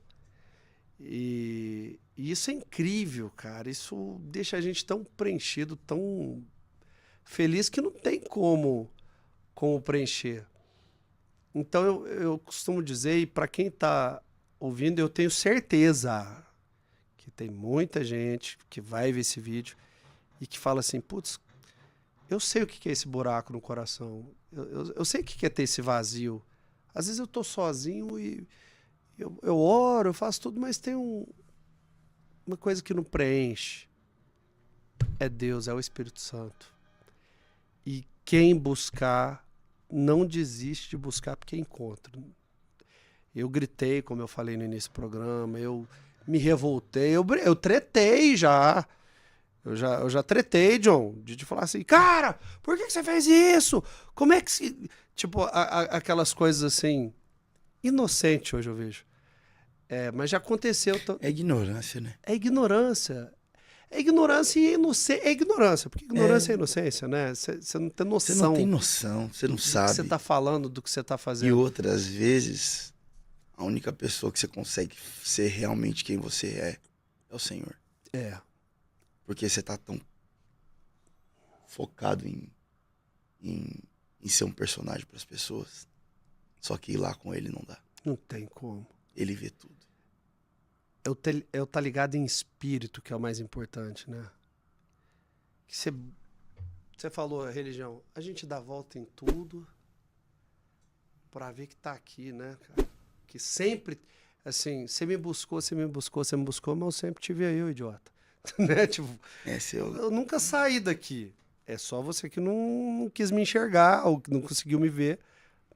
Speaker 1: E isso é incrível, cara. Isso deixa a gente tão preenchido, tão feliz que não tem como preencher. Então eu costumo dizer, e para quem está ouvindo, eu tenho certeza que tem muita gente que vai ver esse vídeo e que fala assim, putz, eu sei o que é esse buraco no coração. Eu sei o que é ter esse vazio. Às vezes eu tô sozinho e eu oro, eu faço tudo, mas tem uma coisa que não preenche. É Deus, é o Espírito Santo. E quem buscar, não desiste de buscar porque encontra. Eu gritei, como eu falei no início do programa, eu me revoltei, eu tretei já. Eu já tretei, John, de falar assim, cara, por que você fez isso? Como é que se... Tipo, aquelas coisas assim, inocente hoje eu vejo. Mas já aconteceu...
Speaker 2: É ignorância, né?
Speaker 1: É ignorância. É ignorância e inocência. É ignorância, porque ignorância é inocência, né? Você não tem noção.
Speaker 2: Você não tem noção, você não sabe.
Speaker 1: Do que você tá falando, do que você tá fazendo.
Speaker 2: E outras vezes, a única pessoa que você consegue ser realmente quem você é o Senhor. Porque você tá tão focado em ser um personagem para as pessoas. Só que ir lá com ele não dá.
Speaker 1: Não tem como.
Speaker 2: Ele vê tudo.
Speaker 1: Eu tá ligado em espírito, que é o mais importante, né? Que você falou, a religião, a gente dá volta em tudo pra ver que tá aqui, né, cara? Que sempre, assim, você me buscou, mas eu sempre tive aí, ô idiota. Né? Tipo, eu nunca saí daqui. É só você que não quis me enxergar ou que não conseguiu me ver,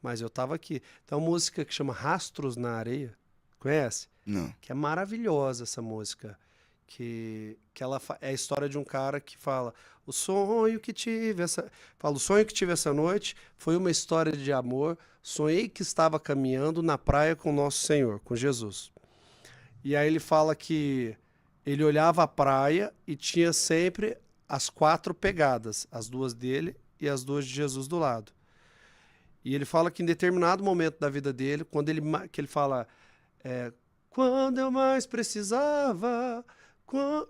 Speaker 1: mas eu tava aqui. Tem uma música que chama Rastros na Areia, conhece?
Speaker 2: Não.
Speaker 1: Que é maravilhosa essa música, que ela é a história de um cara que fala, o sonho que tive essa noite foi uma história de amor, sonhei que estava caminhando na praia com Nosso Senhor, com Jesus. E aí ele fala que ele olhava a praia e tinha sempre as 4 pegadas, as 2 dele e as 2 de Jesus do lado. E ele fala que em determinado momento da vida dele, quando ele fala, quando eu mais precisava, quando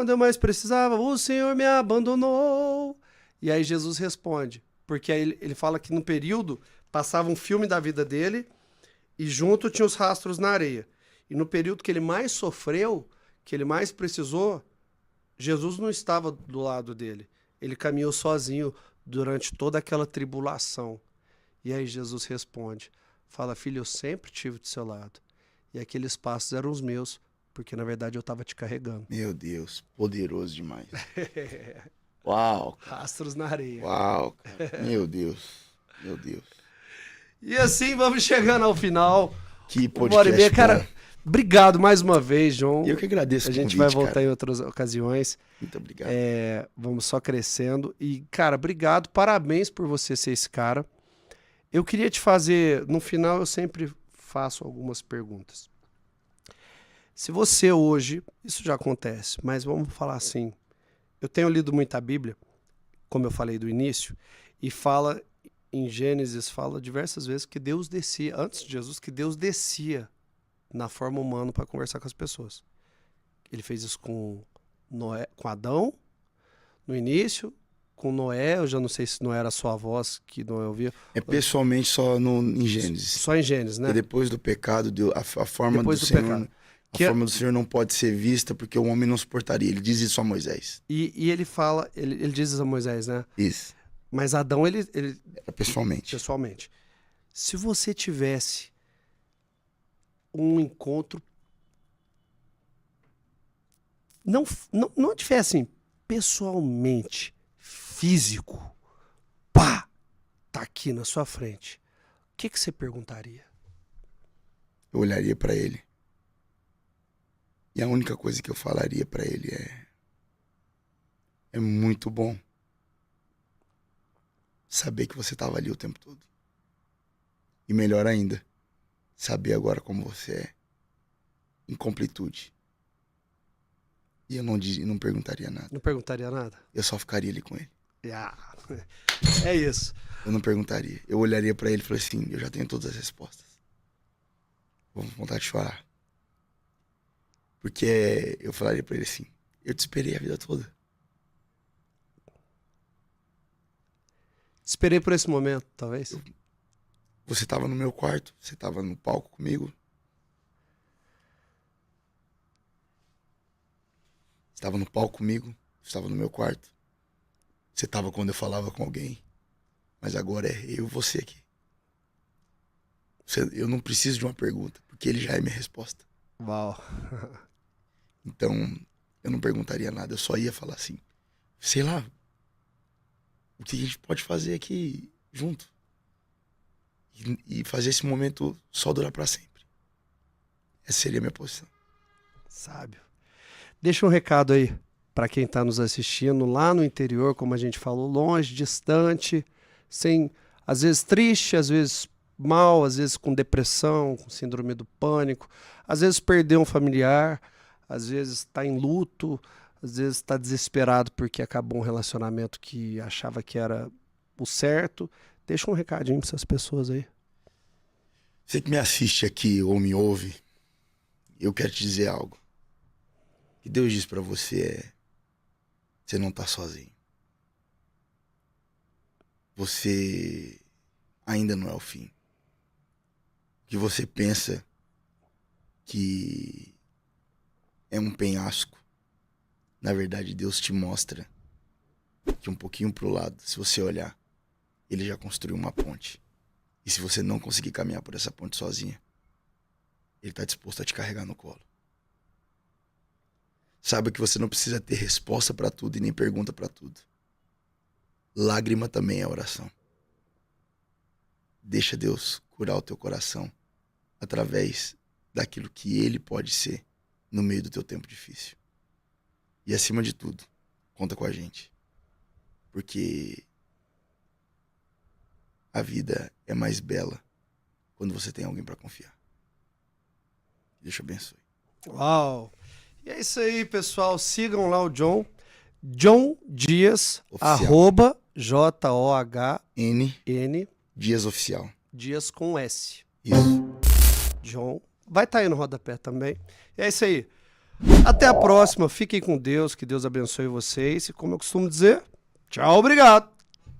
Speaker 1: eu mais precisava, o Senhor me abandonou. E aí Jesus responde, porque aí ele fala que no período passava um filme da vida dele e junto tinha os rastros na areia. E no período que ele mais sofreu, que ele mais precisou, Jesus não estava do lado dele. Ele caminhou sozinho durante toda aquela tribulação. E aí Jesus responde, fala, filho, eu sempre estive do seu lado. E aqueles passos eram os meus, porque na verdade eu estava te carregando.
Speaker 2: Meu Deus, poderoso demais. Uau, cara.
Speaker 1: Rastros na areia.
Speaker 2: Uau, cara. Meu Deus, meu Deus.
Speaker 1: E assim vamos chegando ao final.
Speaker 2: Que
Speaker 1: Uma hora e
Speaker 2: podcast,
Speaker 1: meia. Cara, obrigado mais uma vez, João.
Speaker 2: Eu que agradeço
Speaker 1: A
Speaker 2: o
Speaker 1: gente
Speaker 2: convite,
Speaker 1: vai voltar
Speaker 2: cara.
Speaker 1: em outras ocasiões.
Speaker 2: Muito obrigado.
Speaker 1: Vamos só crescendo. E, cara, obrigado. Parabéns por você ser esse cara. Eu queria te fazer... No final, eu sempre faço algumas perguntas. Se você hoje... Isso já acontece, mas vamos falar assim. Eu tenho lido muita Bíblia, como eu falei do início, e fala... Em Gênesis, fala diversas vezes que Deus descia, antes de Jesus, que Deus descia na forma humana para conversar com as pessoas. Ele fez isso com Noé, com Adão, no início, com Noé, eu já não sei se não era só a voz que Noé ouvia.
Speaker 2: É pessoalmente só em Gênesis.
Speaker 1: Só em Gênesis, né?
Speaker 2: E depois do pecado, a forma
Speaker 1: Depois
Speaker 2: do
Speaker 1: do
Speaker 2: Senhor,
Speaker 1: pecado.
Speaker 2: a forma do Senhor não pode ser vista porque o homem não suportaria. Ele diz isso a Moisés.
Speaker 1: E ele fala, ele diz isso a Moisés, né?
Speaker 2: Isso.
Speaker 1: Mas Adão, ele
Speaker 2: É pessoalmente.
Speaker 1: pessoalmente. Se você tivesse um encontro, não tivesse assim, pessoalmente, físico, pá, tá aqui na sua frente, o que você perguntaria?
Speaker 2: Eu olharia pra ele. E a única coisa que eu falaria pra ele é muito bom saber que você estava ali o tempo todo. E melhor ainda, saber agora como você é, em completude. E eu não perguntaria nada.
Speaker 1: Não perguntaria nada?
Speaker 2: Eu só ficaria ali com ele.
Speaker 1: É isso.
Speaker 2: Eu não perguntaria. Eu olharia pra ele e falaria assim, eu já tenho todas as respostas. Vou com vontade de chorar. Porque eu falaria pra ele assim, eu te esperei a vida toda.
Speaker 1: Esperei por esse momento, talvez.
Speaker 2: Você tava no meu quarto, você tava no palco comigo. Você tava no palco comigo, você tava no meu quarto. Você tava quando eu falava com alguém. Mas agora é eu e você aqui. Eu não preciso de uma pergunta, porque ele já é minha resposta.
Speaker 1: Uau.
Speaker 2: Então, eu não perguntaria nada, eu só ia falar assim, sei lá, o que a gente pode fazer aqui junto? E fazer esse momento só durar pra sempre. Essa seria a minha posição.
Speaker 1: Sábio. Deixa um recado aí para quem tá nos assistindo lá no interior, como a gente falou, longe, distante, sem, às vezes triste, às vezes mal, às vezes com depressão, com síndrome do pânico, às vezes perdeu um familiar, às vezes está em luto, às vezes está desesperado porque acabou um relacionamento que achava que era o certo. Deixa um recadinho para essas pessoas aí.
Speaker 2: Você que me assiste aqui ou me ouve, eu quero te dizer algo. O que Deus diz pra você é, você não tá sozinho. Você ainda não é o fim. O que você pensa que é um penhasco, na verdade Deus te mostra que um pouquinho pro lado, se você olhar, ele já construiu uma ponte. E se você não conseguir caminhar por essa ponte sozinha, ele tá disposto a te carregar no colo. Saiba que você não precisa ter resposta pra tudo e nem pergunta pra tudo. Lágrima também é oração. Deixa Deus curar o teu coração através daquilo que Ele pode ser no meio do teu tempo difícil. E acima de tudo, conta com a gente. Porque a vida é mais bela quando você tem alguém pra confiar. Deus te abençoe.
Speaker 1: Uau! E é isso aí, pessoal. Sigam lá o John. John Dias,
Speaker 2: Oficial.
Speaker 1: @JOHN
Speaker 2: Dias Oficial.
Speaker 1: Dias com S.
Speaker 2: Isso.
Speaker 1: John. Vai estar aí no rodapé também. E é isso aí. Até a próxima. Fiquem com Deus. Que Deus abençoe vocês. E como eu costumo dizer, tchau, obrigado.